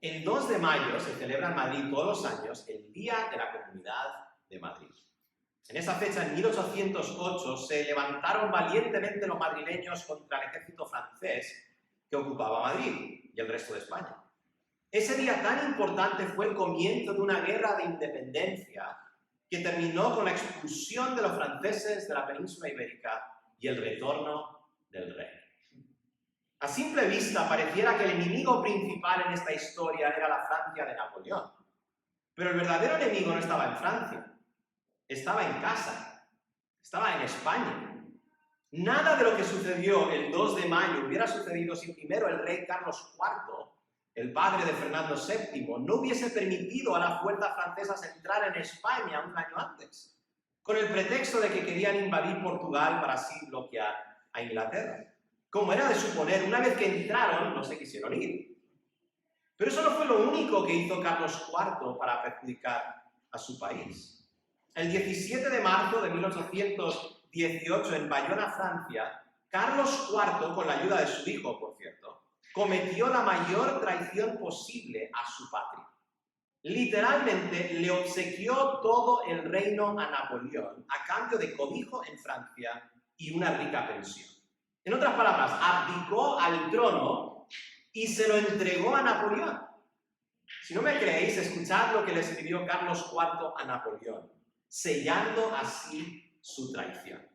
El 2 de mayo se celebra en Madrid todos los años el Día de la Comunidad de Madrid. En esa fecha, en 1808, se levantaron valientemente los madrileños contra el ejército francés que ocupaba Madrid y el resto de España. Ese día tan importante fue el comienzo de una guerra de independencia que terminó con la expulsión de los franceses de la península ibérica y el retorno del rey. A simple vista pareciera que el enemigo principal en esta historia era la Francia de Napoleón. Pero el verdadero enemigo no estaba en Francia, estaba en casa, estaba en España. Nada de lo que sucedió el 2 de mayo hubiera sucedido si primero el rey Carlos IV, el padre de Fernando VII, no hubiese permitido a las fuerzas francesas entrar en España un año antes, con el pretexto de que querían invadir Portugal para así bloquear a Inglaterra. Como era de suponer, una vez que entraron, no se quisieron ir. Pero eso no fue lo único que hizo Carlos IV para perjudicar a su país. El 17 de marzo de 1818, en Bayona, Francia, Carlos IV, con la ayuda de su hijo, por cierto, cometió la mayor traición posible a su patria. Literalmente le obsequió todo el reino a Napoleón a cambio de cobijo en Francia y una rica pensión. En otras palabras, abdicó al trono y se lo entregó a Napoleón. Si no me creéis, escuchad lo que le escribió Carlos IV a Napoleón, sellando así su traición.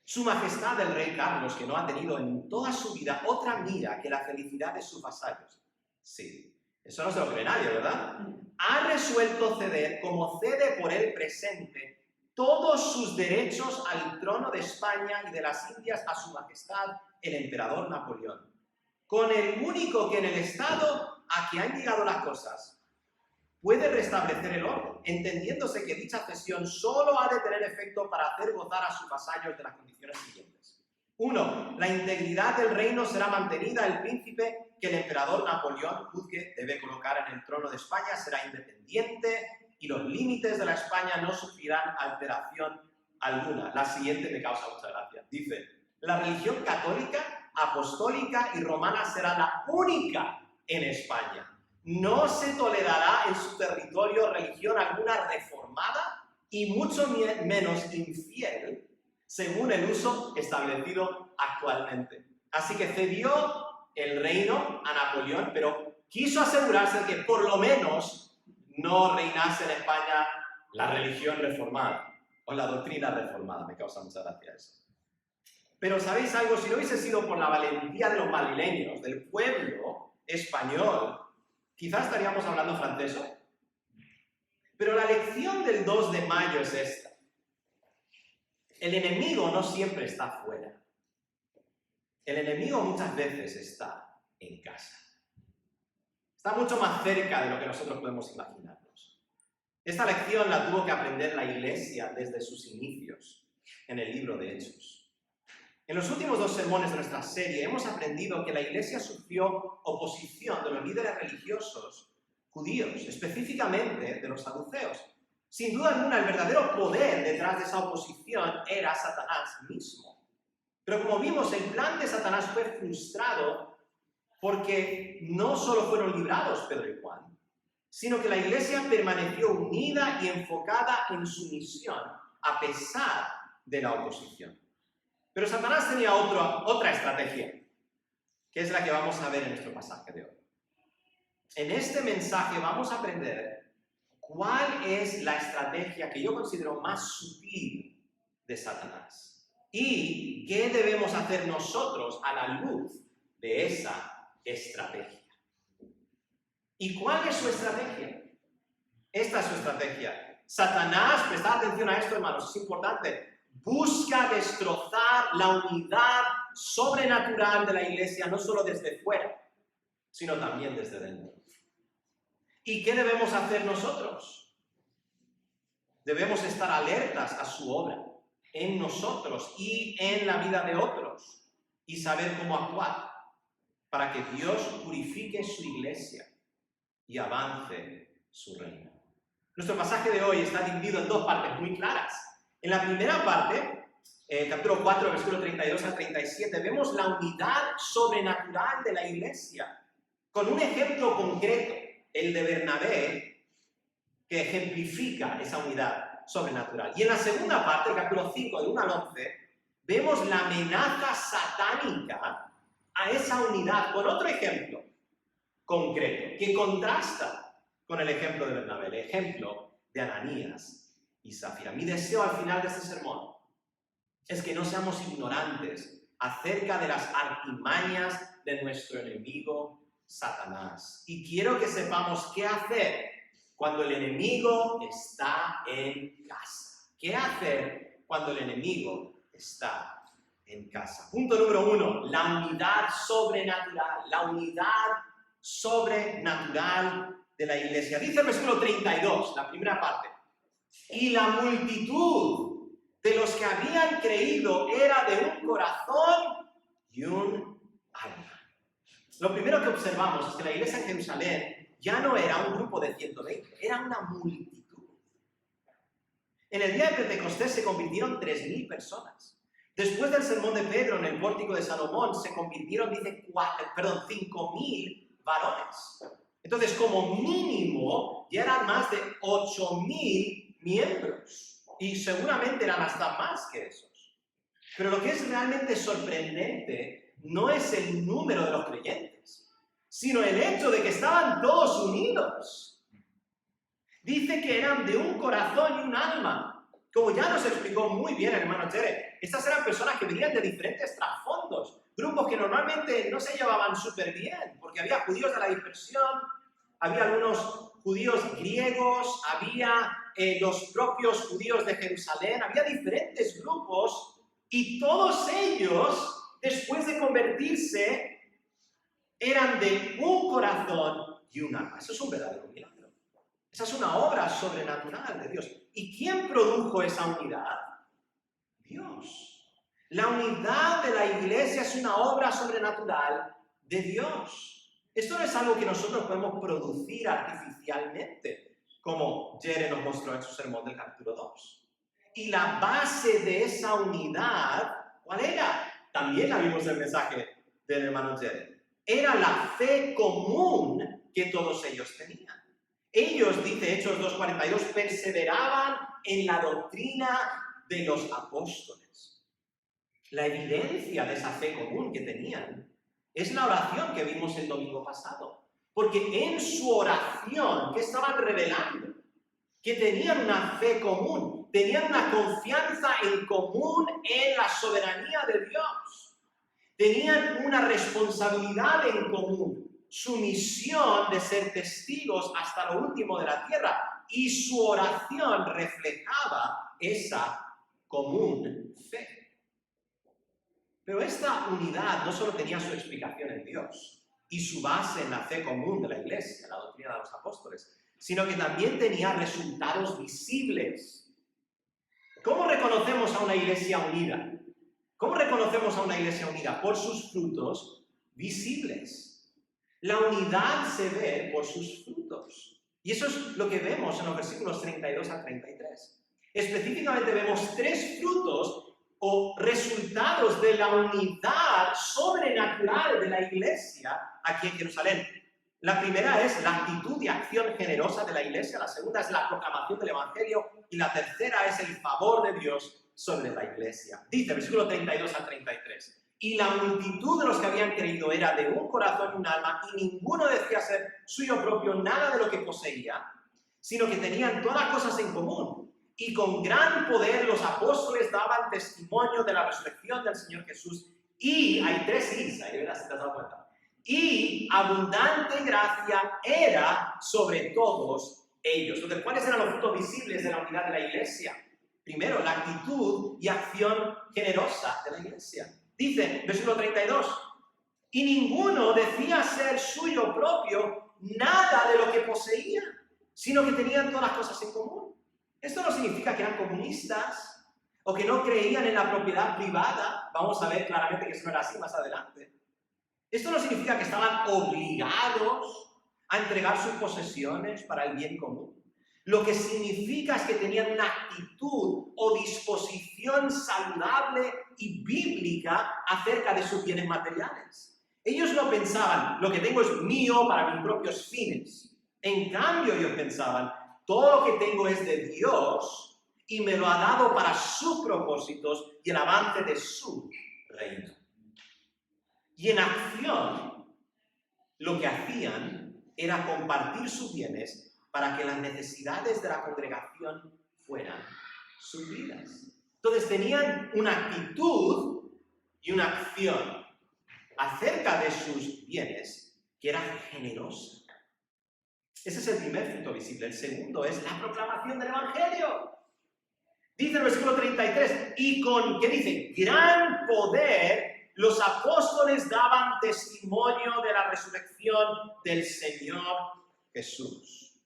Su Majestad el Rey Carlos, que no ha tenido en toda su vida otra mira que la felicidad de sus vasallos. Sí, eso no se lo cree nadie, ¿verdad? Ha resuelto ceder, como cede por el presente, todos sus derechos al trono de España y de las Indias a su Majestad el Emperador Napoleón, con el único que en el estado a que han llegado las cosas puede restablecer el orden, entendiéndose que dicha cesión solo ha de tener efecto para hacer gozar a sus vasallos de las condiciones siguientes. 1. La integridad del reino será mantenida, el príncipe que el emperador Napoleón juzgue debe colocar en el trono de España será independiente y los límites de la España no sufrirán alteración alguna. La siguiente me causa mucha gracia. Dice, la religión católica, apostólica y romana será la única en España. No se tolerará en su territorio religión alguna reformada y mucho menos infiel según el uso establecido actualmente. Así que cedió el reino a Napoleón, pero quiso asegurarse de que por lo menos no reinase en España la religión reformada o la doctrina reformada. Me causa mucha gracia eso. Pero ¿sabéis algo? Si no hubiese sido por la valentía de los madrileños, del pueblo español, quizás estaríamos hablando francés hoy. Pero la lección del 2 de mayo es esta. El enemigo no siempre está fuera. El enemigo muchas veces está en casa. Está mucho más cerca de lo que nosotros podemos imaginarnos. Esta lección la tuvo que aprender la Iglesia desde sus inicios en el libro de Hechos. En los últimos 2 sermones de nuestra serie hemos aprendido que la Iglesia sufrió oposición de los líderes religiosos judíos, específicamente de los saduceos. Sin duda alguna, el verdadero poder detrás de esa oposición era Satanás mismo. Pero como vimos, el plan de Satanás fue frustrado porque no solo fueron librados Pedro y Juan, sino que la Iglesia permaneció unida y enfocada en su misión, a pesar de la oposición. Pero Satanás tenía otra estrategia, que es la que vamos a ver en nuestro pasaje de hoy. En este mensaje vamos a aprender cuál es la estrategia que yo considero más sutil de Satanás y qué debemos hacer nosotros a la luz de esa estrategia. ¿Y cuál es su estrategia? Esta es su estrategia. Satanás, prestad atención a esto, hermanos, es importante, busca destrozar la unidad sobrenatural de la Iglesia, no solo desde fuera, sino también desde dentro. ¿Y qué debemos hacer nosotros? Debemos estar alertas a su obra, en nosotros y en la vida de otros, y saber cómo actuar para que Dios purifique su Iglesia y avance su reino. Nuestro pasaje de hoy está dividido en 2 partes muy claras. En la primera parte, capítulo 4, versículo 32 al 37, vemos la unidad sobrenatural de la Iglesia. con un ejemplo concreto, el de Bernabé, que ejemplifica esa unidad sobrenatural. Y en la segunda parte, el capítulo 5, del 1 al 11, vemos la amenaza satánica a esa unidad con otro ejemplo concreto, que contrasta con el ejemplo de Bernabé, el ejemplo de Ananías y Zafira. Mi deseo al final de este sermón es que no seamos ignorantes acerca de las artimañas de nuestro enemigo Satanás. Y quiero que sepamos qué hacer cuando el enemigo está en casa. ¿Qué hacer cuando el enemigo está en casa? Punto número 1, la unidad sobrenatural. La unidad sobrenatural de la iglesia. Dice el versículo 32, la primera parte. Y la multitud de los que habían creído era de un corazón y un alma. Lo primero que observamos es que la iglesia en Jerusalén ya no era un grupo de 120, era una multitud. En el día de Pentecostés se convirtieron 3.000 personas. Después del sermón de Pedro en el pórtico de Salomón se convirtieron, dice, 5.000 varones. Entonces, como mínimo, ya eran más de 8.000 miembros. Y seguramente eran hasta más que esos. Pero lo que es realmente sorprendente no es el número de los creyentes, sino el hecho de que estaban todos unidos. Dice que eran de un corazón y un alma. Como ya nos explicó muy bien el hermano Jere, estas eran personas que venían de diferentes trasfondos, grupos que normalmente no se llevaban súper bien, porque había judíos de la dispersión, había algunos judíos griegos, había los propios judíos de Jerusalén, había diferentes grupos y todos ellos, después de convertirse, eran de un corazón y un alma. Eso es un verdadero milagro. Esa es una obra sobrenatural de Dios. ¿Y quién produjo esa unidad? Dios. La unidad de la iglesia es una obra sobrenatural de Dios. Esto no es algo que nosotros podemos producir artificialmente, como Jere nos mostró en su sermón del capítulo 2. Y la base de esa unidad, ¿cuál era? También la vimos en el mensaje del hermano Jere. Era la fe común que todos ellos tenían. Ellos, dice Hechos 2:42, perseveraban en la doctrina de los apóstoles. La evidencia de esa fe común que tenían es la oración que vimos el domingo pasado. Porque en su oración, ¿qué estaban revelando? Que tenían una fe común, tenían una confianza en común en la soberanía de Dios. Tenían una responsabilidad en común, su misión de ser testigos hasta lo último de la tierra. Y su oración reflejaba esa común fe. Pero esta unidad no solo tenía su explicación en Dios y su base en la fe común de la iglesia, la doctrina de los apóstoles, sino que también tenía resultados visibles. ¿Cómo reconocemos a una iglesia unida? ¿Cómo reconocemos a una iglesia unida? Por sus frutos visibles. La unidad se ve por sus frutos. Y eso es lo que vemos en los versículos 32 al 33. Específicamente vemos 3 frutos o resultados de la unidad sobrenatural de la iglesia aquí en Jerusalén. La primera es la actitud y acción generosa de la iglesia, la segunda es la proclamación del evangelio y la tercera es el favor de Dios sobre la iglesia. Dice, versículo 32 al 33, y la multitud de los que habían creído era de un corazón y un alma, y ninguno decía ser suyo propio nada de lo que poseía, sino que tenían todas las cosas en común. Y con gran poder los apóstoles daban testimonio de la resurrección del Señor Jesús. Y hay 3 i's, ahí verás si te has dado cuenta. Y abundante gracia era sobre todos ellos. Entonces, ¿cuáles eran los frutos visibles de la unidad de la iglesia? Primero, la actitud y acción generosa de la iglesia. Dice, versículo 32, y ninguno decía ser suyo propio nada de lo que poseía, sino que tenían todas las cosas en común. Esto no significa que eran comunistas o que no creían en la propiedad privada. Vamos a ver claramente que eso no era así más adelante. Esto no significa que estaban obligados a entregar sus posesiones para el bien común. Lo que significa es que tenían una actitud o disposición saludable y bíblica acerca de sus bienes materiales. Ellos no pensaban, lo que tengo es mío para mis propios fines. En cambio, ellos pensaban, todo lo que tengo es de Dios y me lo ha dado para sus propósitos y el avance de su reino. Y en acción, lo que hacían era compartir sus bienes para que las necesidades de la congregación fueran suplidas. Entonces tenían una actitud y una acción acerca de sus bienes que era generosa. Ese es el primer fruto visible. El segundo es la proclamación del Evangelio. Dice el versículo 33, y con, ¿qué dice? Gran poder los apóstoles daban testimonio de la resurrección del Señor Jesús.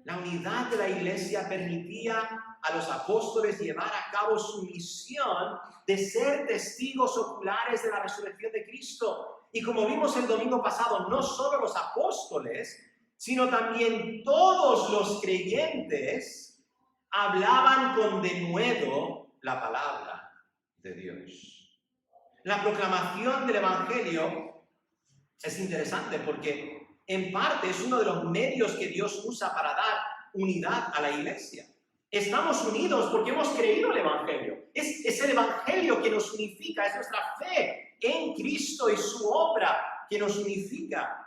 La unidad de la iglesia permitía a los apóstoles llevar a cabo su misión de ser testigos oculares de la resurrección de Cristo. Y como vimos el domingo pasado, no solo los apóstoles, sino también todos los creyentes hablaban con denuedo la palabra de Dios. La proclamación del Evangelio es interesante porque en parte es uno de los medios que Dios usa para dar unidad a la iglesia. Estamos unidos porque hemos creído el Evangelio. Es el Evangelio que nos unifica, es nuestra fe en Cristo y su obra que nos unifica.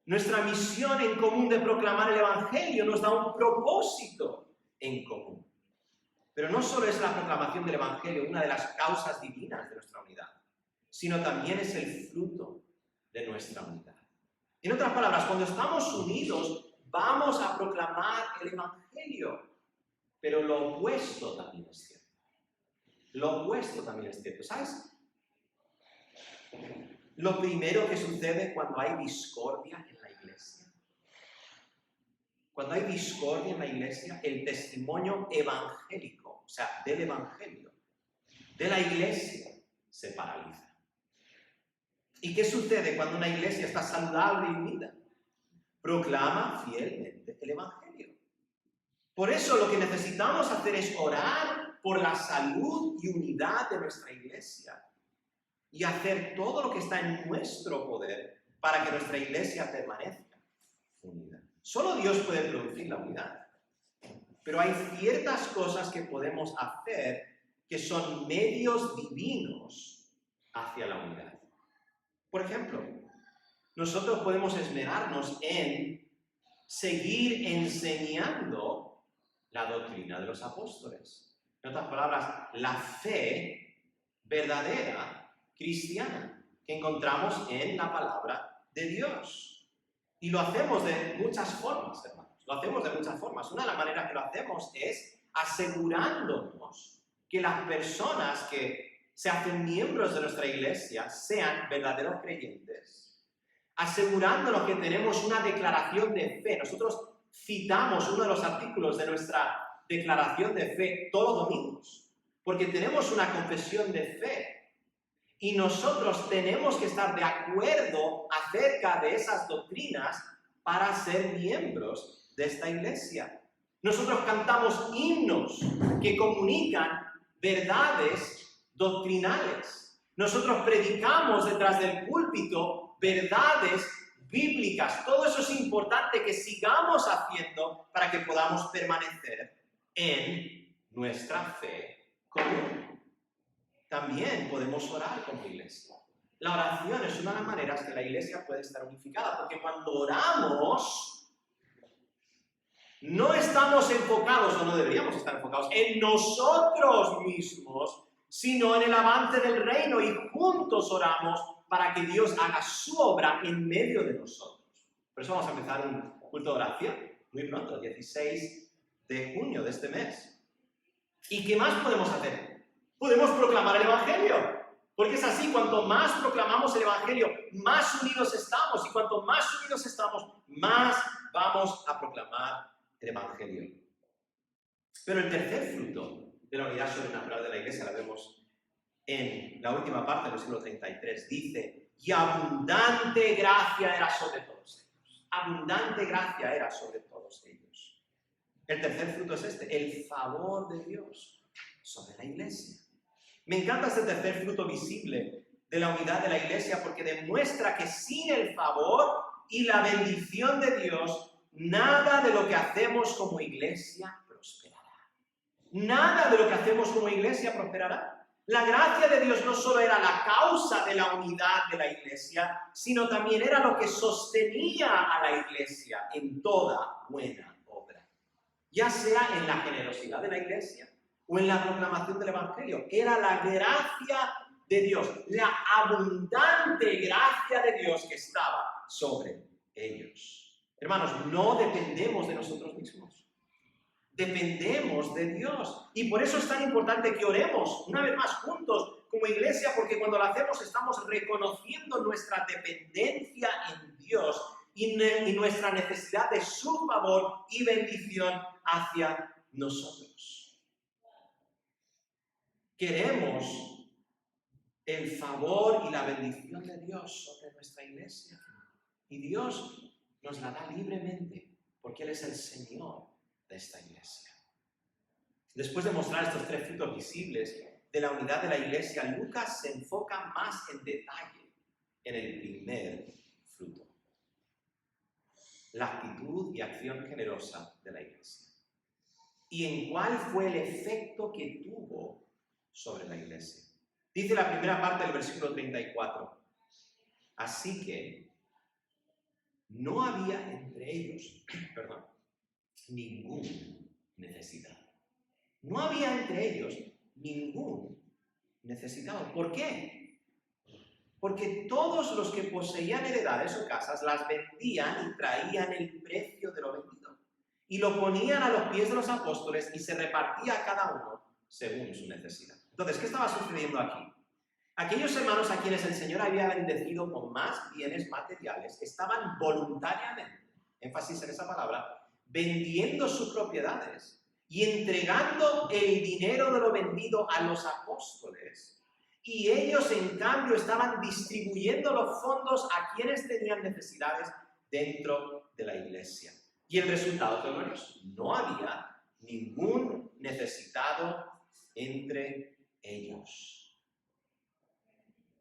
Nuestra misión en común de proclamar el Evangelio nos da un propósito en común. Pero no solo es la proclamación del Evangelio una de las causas divinas de nuestra unidad, sino también es el fruto de nuestra unidad. En otras palabras, cuando estamos unidos, vamos a proclamar el Evangelio. Pero lo opuesto también es cierto. Lo opuesto también es cierto. ¿Sabes? Lo primero que sucede cuando hay discordia en la iglesia. Cuando hay discordia en la iglesia, el testimonio evangélico, o sea, del Evangelio, de la iglesia, se paraliza. ¿Y qué sucede cuando una iglesia está saludable y unida? Proclama fielmente el Evangelio. Por eso lo que necesitamos hacer es orar por la salud y unidad de nuestra iglesia y hacer todo lo que está en nuestro poder para que nuestra iglesia permanezca unida. Solo Dios puede producir la unidad. Pero hay ciertas cosas que podemos hacer que son medios divinos hacia la unidad. Por ejemplo, nosotros podemos esmerarnos en seguir enseñando la doctrina de los apóstoles. En otras palabras, la fe verdadera cristiana que encontramos en la palabra de Dios. Y lo hacemos de muchas formas, hermanos. Lo hacemos de muchas formas. Una de las maneras que lo hacemos es asegurándonos que las personas que se hacen miembros de nuestra iglesia sean verdaderos creyentes, asegurándonos que tenemos una declaración de fe. Nosotros citamos uno de los artículos de nuestra declaración de fe todos los domingos, porque tenemos una confesión de fe. Y nosotros tenemos que estar de acuerdo acerca de esas doctrinas para ser miembros de esta iglesia. Nosotros cantamos himnos que comunican verdades doctrinales. Nosotros predicamos detrás del púlpito verdades bíblicas. Todo eso es importante que sigamos haciendo para que podamos permanecer en nuestra fe común. También podemos orar como iglesia. La oración es una de las maneras que la iglesia puede estar unificada, porque cuando oramos, no estamos enfocados, o no deberíamos estar enfocados, en nosotros mismos, sino en el avance del reino, y juntos oramos para que Dios haga su obra en medio de nosotros. Por eso vamos a empezar un culto de oración muy pronto, el 16 de junio de este mes. ¿Y qué más podemos hacer? Podemos proclamar el Evangelio, porque es así, cuanto más proclamamos el Evangelio, más unidos estamos, y cuanto más unidos estamos, más vamos a proclamar el Evangelio. Pero el tercer fruto de la unidad sobrenatural de la iglesia, la vemos en la última parte del versículo 33, dice, y abundante gracia era sobre todos ellos. Abundante gracia era sobre todos ellos. El tercer fruto es este, el favor de Dios sobre la iglesia. Me encanta este tercer fruto visible de la unidad de la iglesia porque demuestra que sin el favor y la bendición de Dios, nada de lo que hacemos como iglesia prosperará. Nada de lo que hacemos como iglesia prosperará. La gracia de Dios no solo era la causa de la unidad de la iglesia, sino también era lo que sostenía a la iglesia en toda buena obra. Ya sea en la generosidad de la iglesia o en la proclamación del evangelio. Era la gracia de Dios, la abundante gracia de Dios que estaba sobre ellos. Hermanos, no dependemos de nosotros mismos. Dependemos de Dios. Y por eso es tan importante que oremos una vez más juntos como iglesia, porque cuando lo hacemos estamos reconociendo nuestra dependencia en Dios y nuestra necesidad de su favor y bendición hacia nosotros. Queremos el favor y la bendición de Dios sobre nuestra iglesia. Y Dios nos la da libremente, porque Él es el Señor de esta iglesia. Después de mostrar estos tres frutos visibles de la unidad de la iglesia, Lucas se enfoca más en detalle en el primer fruto: la actitud y acción generosa de la iglesia. ¿Y en cuál fue el efecto que tuvo sobre la iglesia? Dice la primera parte del versículo 34. Así que no había entre ellos, ningún necesitado. No había entre ellos ningún necesitado. ¿Por qué? Porque todos los que poseían heredades o casas las vendían y traían el precio de lo vendido. Y lo ponían a los pies de los apóstoles y se repartía a cada uno según su necesidad. Entonces, ¿qué estaba sucediendo aquí? Aquellos hermanos a quienes el Señor había bendecido con más bienes materiales estaban voluntariamente, énfasis en esa palabra, vendiendo sus propiedades y entregando el dinero de lo vendido a los apóstoles. Y ellos, en cambio, estaban distribuyendo los fondos a quienes tenían necesidades dentro de la iglesia. Y el resultado fue glorioso. No había ningún necesitado entre ellos.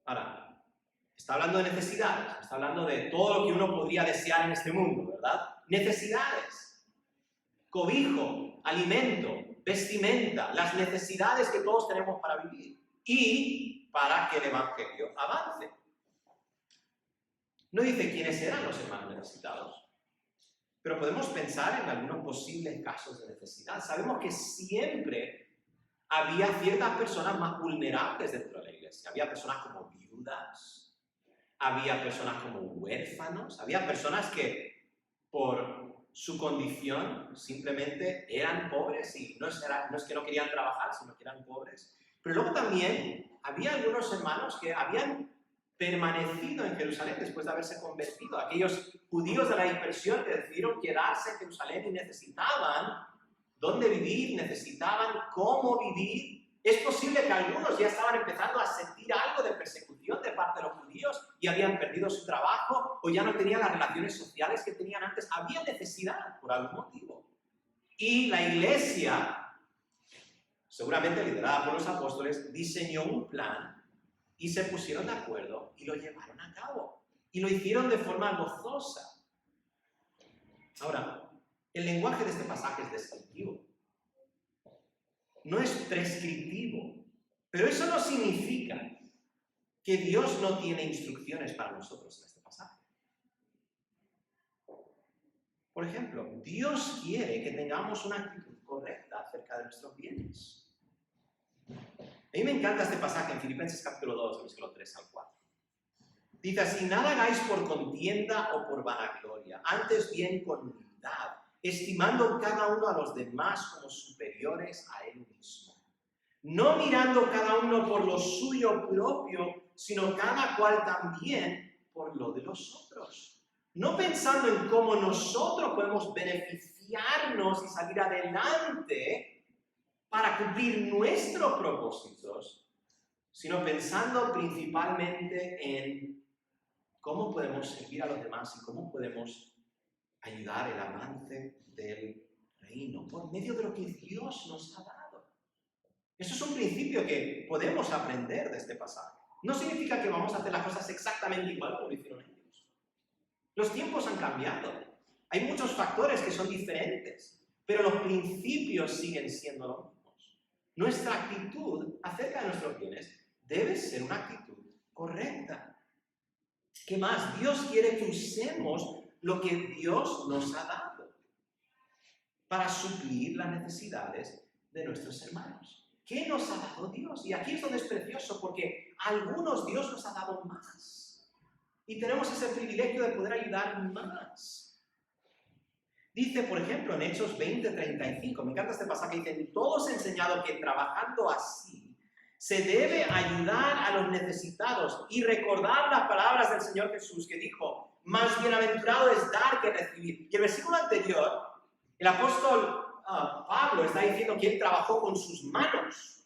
Ahora, está hablando de necesidades, está hablando de todo lo que uno podría desear en este mundo, ¿verdad? Necesidades. Cobijo, alimento, vestimenta, las necesidades que todos tenemos para vivir y para que el evangelio avance. No dice quiénes eran los hermanos necesitados, pero podemos pensar en algunos posibles casos de necesidad. Sabemos que siempre había ciertas personas más vulnerables dentro de la iglesia. Había personas como viudas, había personas como huérfanos, había personas que por su condición simplemente eran pobres y no es que no querían trabajar, sino que eran pobres. Pero luego también había algunos hermanos que habían permanecido en Jerusalén después de haberse convertido. Aquellos judíos de la dispersión que decidieron quedarse en Jerusalén y necesitaban dónde vivir, necesitaban cómo vivir. Es posible que algunos ya estaban empezando a sentir algo de persecución de parte de los judíos y habían perdido su trabajo o ya no tenían las relaciones sociales que tenían antes. Había necesidad por algún motivo. Y la iglesia, seguramente liderada por los apóstoles, diseñó un plan y se pusieron de acuerdo y lo llevaron a cabo. Y lo hicieron de forma gozosa. Ahora, el lenguaje de este pasaje es descriptivo. No es prescriptivo. Pero eso no significa que Dios no tiene instrucciones para nosotros en este pasaje. Por ejemplo, Dios quiere que tengamos una actitud correcta acerca de nuestros bienes. A mí me encanta este pasaje en Filipenses capítulo 2, versículo 3 al 4. Dice así: nada hagáis por contienda o por vanagloria, antes bien con humildad, estimando cada uno a los demás como superiores a él mismo. No mirando cada uno por lo suyo propio, sino cada cual también por lo de los otros. No pensando en cómo nosotros podemos beneficiarnos y salir adelante para cumplir nuestros propósitos, sino pensando principalmente en cómo podemos servir a los demás y cómo podemos ayudar el avance del reino por medio de lo que Dios nos ha dado. Eso es un principio que podemos aprender de este pasaje. no significa que vamos a hacer las cosas exactamente igual como lo hicieron ellos. Los tiempos han cambiado. Hay muchos factores que son diferentes, pero los principios siguen siendo los mismos. Nuestra actitud acerca de nuestros bienes debe ser una actitud correcta. ¿Qué más? Dios quiere que usemos lo que Dios nos ha dado para suplir las necesidades de nuestros hermanos. ¿Qué nos ha dado Dios? Y aquí es donde es precioso, porque a algunos Dios nos ha dado más. Y tenemos ese privilegio de poder ayudar más. Dice, por ejemplo, en Hechos 20:35, me encanta este pasaje, dice, todos he enseñado que trabajando así, se debe ayudar a los necesitados y recordar las palabras del Señor Jesús que dijo, más bienaventurado es dar que recibir. Y el versículo anterior, el apóstol Pablo está diciendo que él trabajó con sus manos.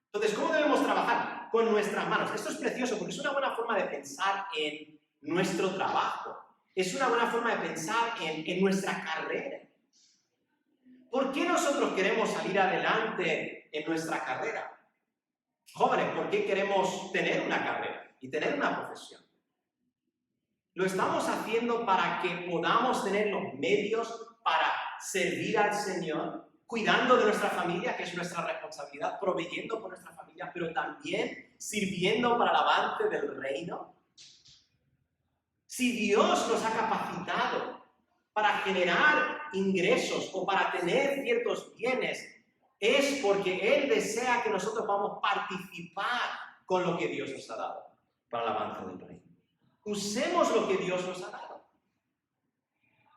Entonces, ¿cómo debemos trabajar? Con nuestras manos. Esto es precioso porque es una buena forma de pensar en nuestro trabajo. Es una buena forma de pensar en nuestra carrera. ¿Por qué nosotros queremos salir adelante en nuestra carrera? Jóvenes, ¿por qué queremos tener una carrera y tener una profesión? Lo estamos haciendo para que podamos tener los medios para servir al Señor, cuidando de nuestra familia, que es nuestra responsabilidad, proveyendo por nuestra familia, pero también sirviendo para el avance del reino. Si Dios nos ha capacitado para generar ingresos o para tener ciertos bienes, es porque Él desea que nosotros vamos a participar con lo que Dios nos ha dado para el avance del reino. Usemos lo que Dios nos ha dado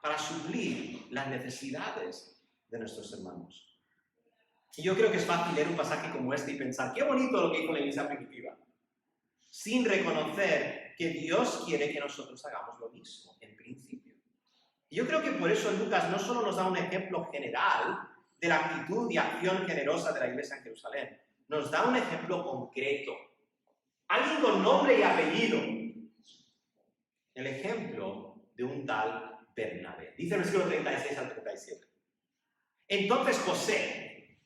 para suplir las necesidades de nuestros hermanos. Y yo creo que es fácil leer un pasaje como este y pensar, qué bonito lo que hizo la iglesia primitiva, sin reconocer que Dios quiere que nosotros hagamos lo mismo, en principio. Y yo creo que por eso Lucas no solo nos da un ejemplo general de la actitud y acción generosa de la iglesia en Jerusalén, nos da un ejemplo concreto. Alguien con nombre y apellido. El ejemplo de un tal Bernabé. Dice el versículo 36 al 37. Entonces José,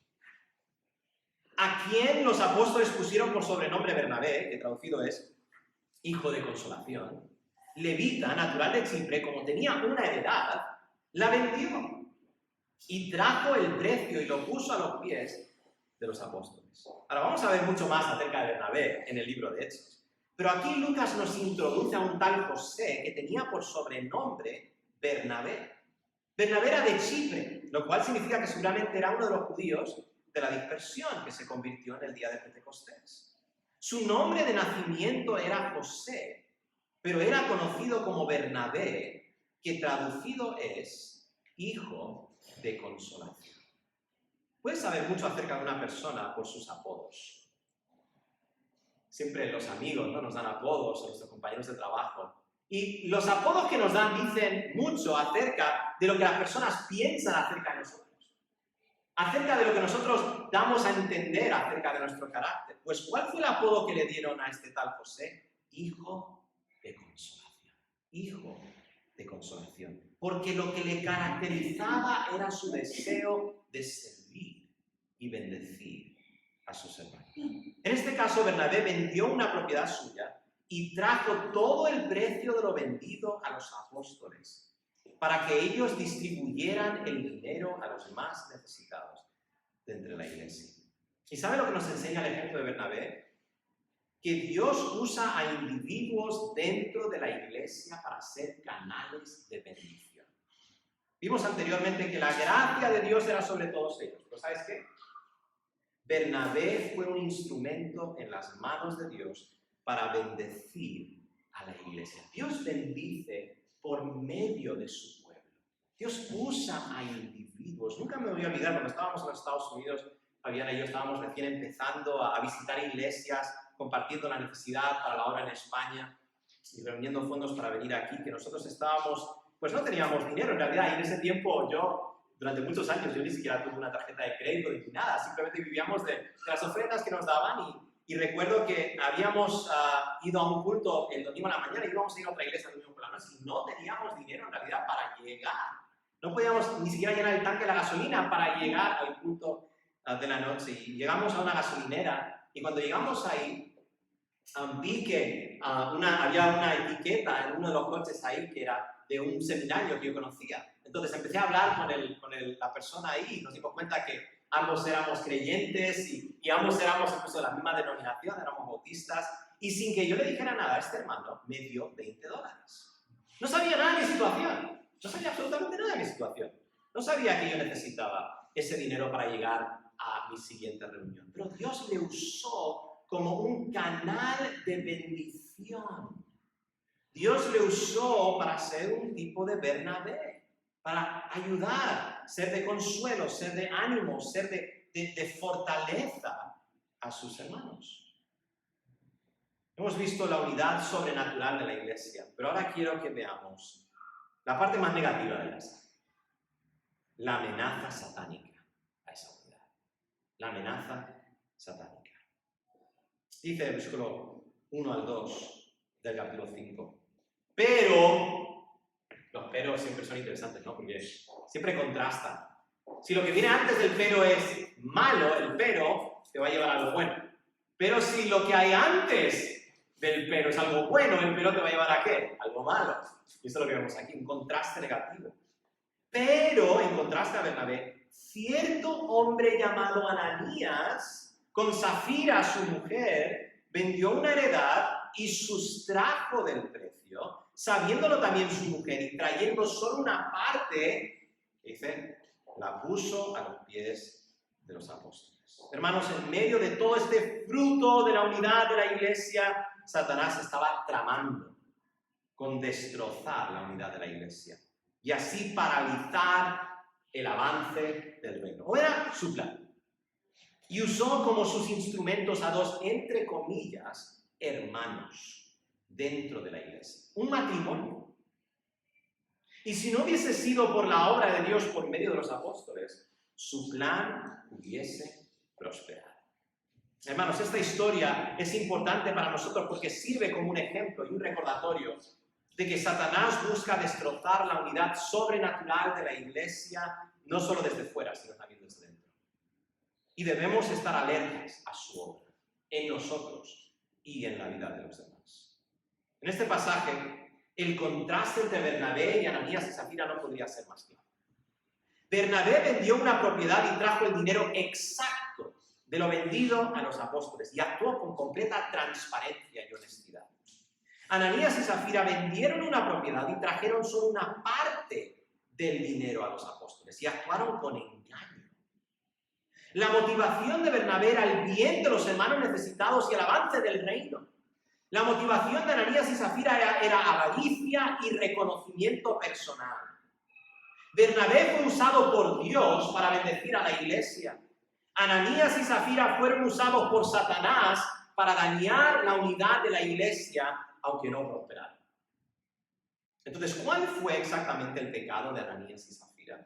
a quien los apóstoles pusieron por sobrenombre Bernabé, que traducido es hijo de consolación, levita, natural de Chipre, como tenía una heredad, la vendió y trajo el precio y lo puso a los pies de los apóstoles. Ahora vamos a ver mucho más acerca de Bernabé en el libro de Hechos. Pero aquí Lucas nos introduce a un tal José que tenía por sobrenombre Bernabé. Bernabé era de Chipre, lo cual significa que seguramente era uno de los judíos de la dispersión que se convirtió en el día de Pentecostés. Su nombre de nacimiento era José, pero era conocido como Bernabé, que traducido es hijo de consolación. Puedes saber mucho acerca de una persona por sus apodos. Siempre los amigos, ¿no?, nos dan apodos, a nuestros compañeros de trabajo. Y los apodos que nos dan dicen mucho acerca de lo que las personas piensan acerca de nosotros. Acerca de lo que nosotros damos a entender acerca de nuestro carácter. Pues, ¿cuál fue el apodo que le dieron a este tal José? Hijo de consolación. Hijo de consolación. Porque lo que le caracterizaba era su deseo de servir y bendecir a sus hermanos. En este caso, Bernabé vendió una propiedad suya y trajo todo el precio de lo vendido a los apóstoles para que ellos distribuyeran el dinero a los más necesitados de entre la iglesia. ¿Y sabe lo que nos enseña el ejemplo de Bernabé? Que Dios usa a individuos dentro de la iglesia para ser canales de bendición. Vimos anteriormente que la gracia de Dios era sobre todos ellos, pero ¿sabes qué? Bernabé fue un instrumento en las manos de Dios para bendecir a la iglesia. Dios bendice por medio de su pueblo. Dios usa a individuos. Nunca me voy a olvidar, cuando estábamos en los Estados Unidos, Fabiana y yo estábamos recién empezando a visitar iglesias, compartiendo la necesidad para la obra en España y reuniendo fondos para venir aquí, que nosotros estábamos, pues no teníamos dinero en realidad, y en ese tiempo durante muchos años, yo ni siquiera tuve una tarjeta de crédito ni nada, simplemente vivíamos de las ofrendas que nos daban y recuerdo que habíamos ido a un culto el domingo a la mañana y íbamos a ir a otra iglesia el domingo por la noche y no teníamos dinero en realidad para llegar. No podíamos ni siquiera llenar el tanque de la gasolina para llegar al culto de la noche. Y llegamos a una gasolinera y cuando llegamos ahí, vi que había una etiqueta en uno de los coches ahí que era de un seminario que yo conocía. Entonces empecé a hablar con la persona ahí y nos dimos cuenta que ambos éramos creyentes y ambos éramos incluso de la misma denominación, éramos bautistas. Y sin que yo le dijera nada a este hermano, me dio $20. No sabía nada de mi situación. No sabía absolutamente nada de mi situación. No sabía que yo necesitaba ese dinero para llegar a mi siguiente reunión. Pero Dios le usó como un canal de bendición. Dios le usó para ser un tipo de Bernabé, para ayudar, ser de consuelo, ser de ánimo, ser de fortaleza a sus hermanos. Hemos visto la unidad sobrenatural de la iglesia, pero ahora quiero que veamos la parte más negativa de esta. La amenaza satánica a esa unidad. La amenaza satánica. Dice el versículo 1 al 2 del capítulo 5. Pero, los peros siempre son interesantes, ¿no? Porque siempre contrastan. Si lo que viene antes del pero es malo, el pero te va a llevar a algo bueno. Pero si lo que hay antes del pero es algo bueno, el pero te va a llevar a ¿qué? Algo malo. Y eso es lo que vemos aquí, un contraste negativo. Pero, en contraste a Bernabé, cierto hombre llamado Ananías, con Safira, su mujer, vendió una heredad y sustrajo del precio, sabiéndolo también su mujer y trayendo solo una parte, dice, la puso a los pies de los apóstoles. Hermanos, en medio de todo este fruto de la unidad de la iglesia, Satanás estaba tramando con destrozar la unidad de la iglesia y así paralizar el avance del reino. O era su plan. Y usó como sus instrumentos a dos, entre comillas, hermanos dentro de la iglesia. Un matrimonio. Y si no hubiese sido por la obra de Dios por medio de los apóstoles, su plan hubiese prosperado. Hermanos, esta historia es importante para nosotros porque sirve como un ejemplo y un recordatorio de que Satanás busca destrozar la unidad sobrenatural de la iglesia, no solo desde fuera, sino también desde dentro. Y debemos estar alertas a su obra, en nosotros y en la vida de los demás. En este pasaje, el contraste entre Bernabé y Ananías y Safira no podría ser más claro. Bernabé vendió una propiedad y trajo el dinero exacto de lo vendido a los apóstoles y actuó con completa transparencia y honestidad. Ananías y Safira vendieron una propiedad y trajeron solo una parte del dinero a los apóstoles y actuaron con engaño. La motivación de Bernabé era el bien de los hermanos necesitados y el avance del reino. La motivación de Ananías y Safira era avaricia y reconocimiento personal. Bernabé fue usado por Dios para bendecir a la iglesia. Ananías y Safira fueron usados por Satanás para dañar la unidad de la iglesia, aunque no prosperaron. Entonces, ¿cuál fue exactamente el pecado de Ananías y Safira?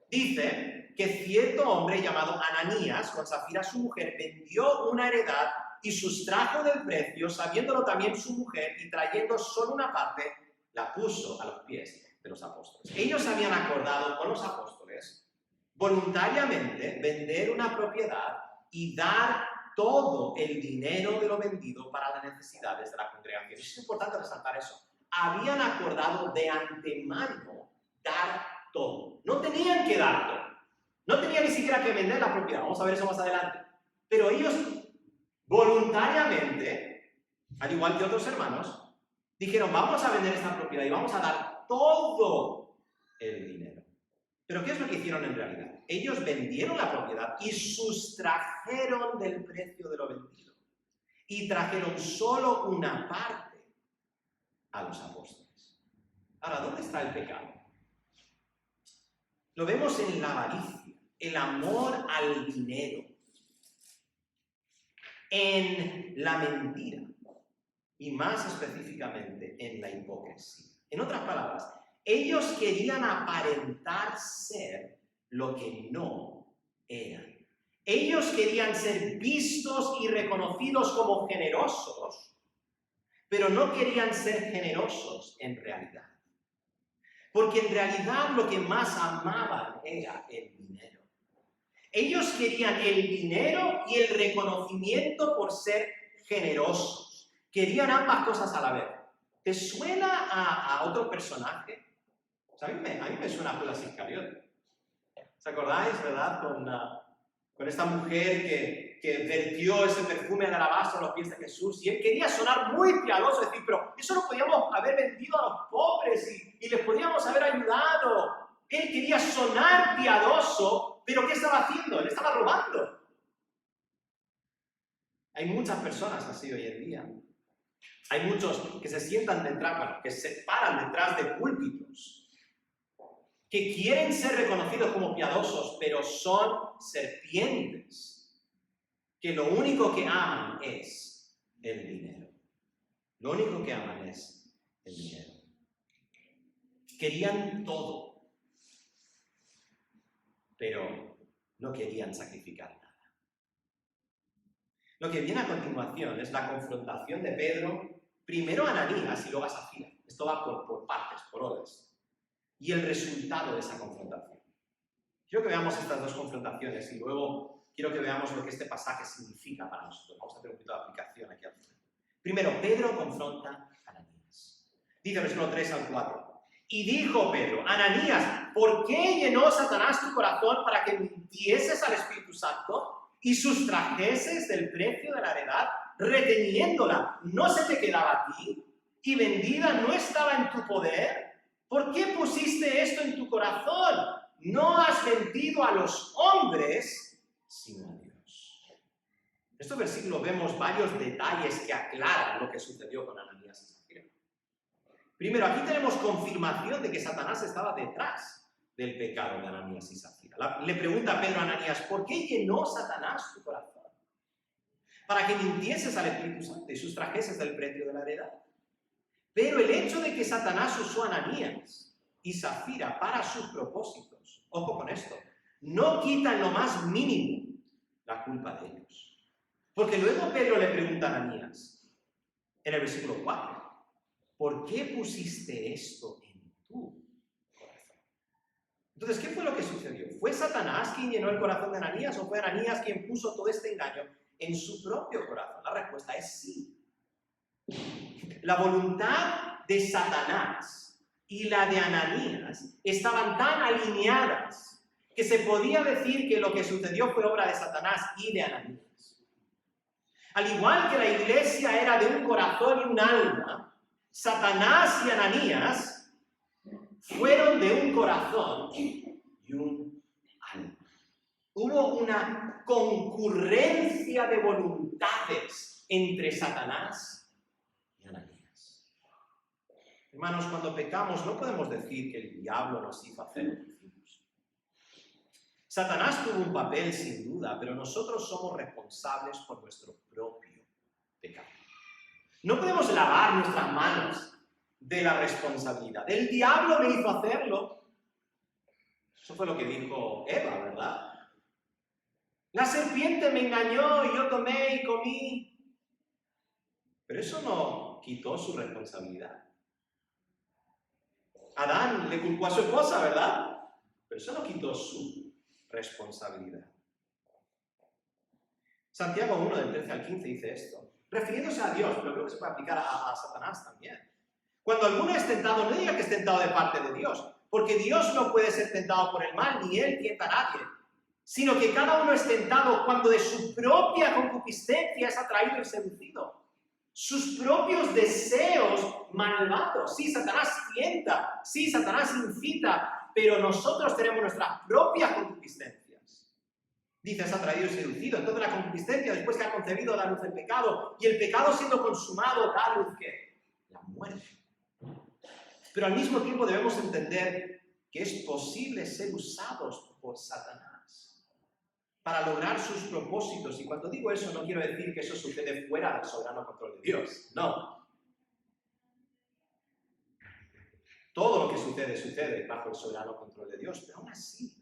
Dice que cierto hombre llamado Ananías, con Safira su mujer, vendió una heredad y sustrajo del precio, sabiéndolo también su mujer, y trayendo solo una parte, la puso a los pies de los apóstoles. Ellos habían acordado con los apóstoles voluntariamente vender una propiedad y dar todo el dinero de lo vendido para las necesidades de la congregación. Es importante resaltar eso. Habían acordado de antemano dar todo. No tenían que dar todo. No tenían ni siquiera que vender la propiedad. Vamos a ver eso más adelante. Pero ellos voluntariamente, al igual que otros hermanos, dijeron, vamos a vender esta propiedad y vamos a dar todo el dinero. Pero ¿qué es lo que hicieron en realidad? Ellos vendieron la propiedad y sustrajeron del precio de lo vendido. Y trajeron solo una parte a los apóstoles. Ahora, ¿dónde está el pecado? Lo vemos en la avaricia, el amor al dinero, en la mentira y más específicamente en la hipocresía. En otras palabras, ellos querían aparentar ser lo que no eran. Ellos querían ser vistos y reconocidos como generosos, pero no querían ser generosos en realidad. Porque en realidad lo que más amaban era el dinero. Ellos querían el dinero y el reconocimiento por ser generosos. Querían ambas cosas a la vez. ¿Te suena a otro personaje? O sea, a mí me suena a Judas Iscariote. ¿Os acordáis, verdad? Con esta mujer que vertió ese perfume de alabastro a los pies de Jesús, y él quería sonar muy piadoso, decir, pero eso lo podíamos haber vendido a los pobres y les podíamos haber ayudado. Él quería sonar piadoso, pero ¿qué estaba haciendo? Él estaba robando. Hay muchas personas así hoy en día. Hay muchos que se sientan detrás, bueno, que se paran detrás de púlpitos, que quieren ser reconocidos como piadosos, pero son serpientes, que lo único que aman es el dinero. Lo único que aman es el dinero. Querían todo, pero no querían sacrificar nada. Lo que viene a continuación es la confrontación de Pedro, primero a Ananías y luego a Zafira. Esto va por partes, por órdenes. Y el resultado de esa confrontación. Quiero que veamos estas dos confrontaciones y luego quiero que veamos lo que este pasaje significa para nosotros. Vamos a hacer un poquito de aplicación aquí al final. Primero, Pedro confronta a Ananías. Dice el versículo 3 al 4. Y dijo Pedro, Ananías, ¿por qué llenó Satanás tu corazón para que mintieses al Espíritu Santo y sustrajeses del precio de la heredad, reteniéndola? ¿No se te quedaba a ti? ¿Y vendida no estaba en tu poder? ¿Por qué pusiste esto en tu corazón? No has mentido a los hombres, sino a Dios. En estos versículos vemos varios detalles que aclaran lo que sucedió con Ananías y Zafira. Primero, aquí tenemos confirmación de que Satanás estaba detrás del pecado de Ananías y Zafira. Le pregunta Pedro a Ananías, ¿por qué llenó Satanás tu corazón? Para que mintieses al Espíritu Santo y sustrajeses del precio de la heredad. Pero el hecho de que Satanás usó a Ananías y Zafira para sus propósitos, ojo con esto, no quita en lo más mínimo la culpa de ellos. Porque luego Pedro le pregunta a Ananías, en el versículo 4, ¿por qué pusiste esto en tu corazón? Entonces, ¿qué fue lo que sucedió? ¿Fue Satanás quien llenó el corazón de Ananías o fue Ananías quien puso todo este engaño en su propio corazón? La respuesta es sí. La voluntad de Satanás y la de Ananías estaban tan alineadas que se podía decir que lo que sucedió fue obra de Satanás y de Ananías. Al igual que la iglesia era de un corazón y un alma, Satanás y Ananías fueron de un corazón y un alma. Hubo una concurrencia de voluntades entre Satanás y Ananías. Hermanos, cuando pecamos no podemos decir que el diablo nos hizo hacer lo que hicimos. Satanás tuvo un papel sin duda, pero nosotros somos responsables por nuestro propio pecado. No podemos lavar nuestras manos de la responsabilidad. El diablo me hizo hacerlo. Eso fue lo que dijo Eva, ¿verdad? La serpiente me engañó y yo tomé y comí. Pero eso no quitó su responsabilidad. Adán le culpó a su esposa, ¿verdad? Pero eso no quitó su responsabilidad. Santiago 1, del 13 al 15 dice esto, refiriéndose a Dios, pero creo que se puede aplicar a Satanás también. Cuando alguno es tentado, no diga que es tentado de parte de Dios, porque Dios no puede ser tentado por el mal, ni Él tienta a nadie, sino que cada uno es tentado cuando de su propia concupiscencia es atraído y seducido. Sus propios deseos malvados. Sí, Satanás tienta, sí, Satanás incita, pero nosotros tenemos nuestras propias concupiscencias. Dice, es atraído y seducido. Entonces la concupiscencia, después que ha concebido, da luz el pecado. Y el pecado siendo consumado, da luz, ¿qué? La muerte. Pero al mismo tiempo debemos entender que es posible ser usados por Satanás para lograr sus propósitos. Y cuando digo eso, no quiero decir que eso sucede fuera del soberano control de Dios. No. Todo lo que sucede, sucede bajo el soberano control de Dios. Pero aún así,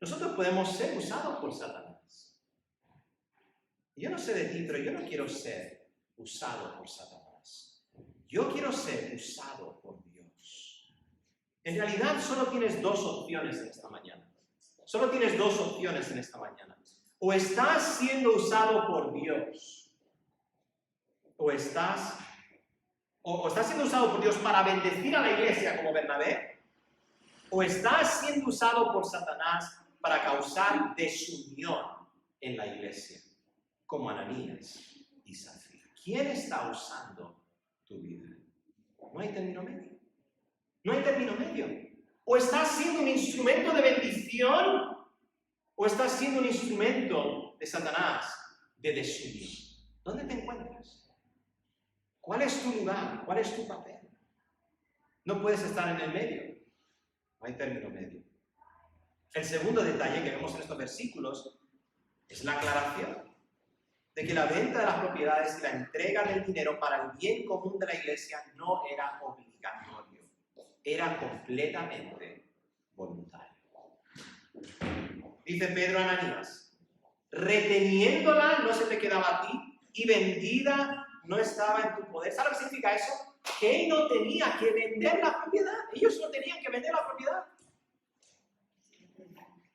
nosotros podemos ser usados por Satanás. Y yo no sé de ti, pero yo no quiero ser usado por Satanás. Yo quiero ser usado por Dios. En realidad, solo tienes dos opciones en esta mañana. Solo tienes dos opciones en esta mañana. O estás siendo usado por Dios, o estás siendo usado por Dios para bendecir a la iglesia como Bernabé, o estás siendo usado por Satanás para causar desunión en la iglesia, como Ananías y Zafira. ¿Quién está usando tu vida? No hay término medio. No hay término medio. O estás siendo un instrumento de bendición, o estás siendo un instrumento de Satanás, de desunión. ¿Dónde te encuentras? ¿Cuál es tu lugar? ¿Cuál es tu papel? No puedes estar en el medio. No hay término medio. El segundo detalle que vemos en estos versículos es la aclaración de que la venta de las propiedades y la entrega del dinero para el bien común de la iglesia no era obligatorio, era completamente voluntario. Dice Pedro a Ananías, reteniéndola no se te quedaba a ti y vendida no estaba en tu poder. ¿Sabes lo que significa eso? Que él no tenía que vender la propiedad. Ellos no tenían que vender la propiedad.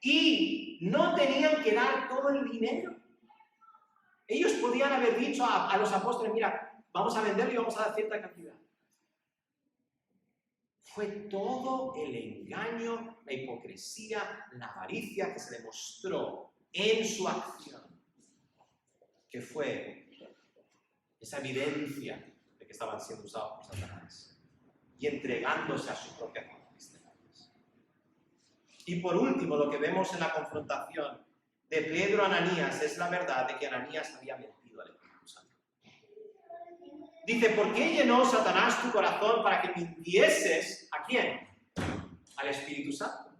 Y no tenían que dar todo el dinero. Ellos podían haber dicho a los apóstoles, mira, vamos a venderlo y vamos a dar cierta cantidad. Fue todo el engaño, la hipocresía, la avaricia que se demostró en su acción, que fue esa evidencia de que estaban siendo usados por Satanás y entregándose a sus propias concupiscencias. Y por último, lo que vemos en la confrontación de Pedro a Ananías es la verdad de que Ananías había mentido al Espíritu Santo. Dice, ¿por qué llenó Satanás tu corazón para que mintieses? ¿A quién? Al Espíritu Santo.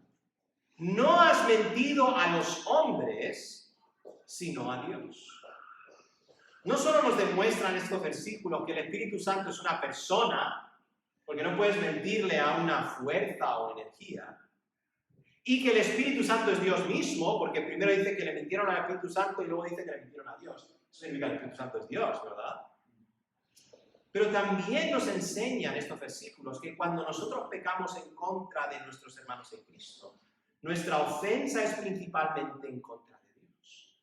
No has mentido a los hombres, sino a Dios. No solo nos demuestran estos versículos que el Espíritu Santo es una persona, porque no puedes mentirle a una fuerza o energía, y que el Espíritu Santo es Dios mismo, porque primero dice que le mintieron al Espíritu Santo y luego dice que le mintieron a Dios. Eso significa que el Espíritu Santo es Dios, ¿verdad? Pero también nos enseñan estos versículos que cuando nosotros pecamos en contra de nuestros hermanos en Cristo, nuestra ofensa es principalmente en contra de Dios.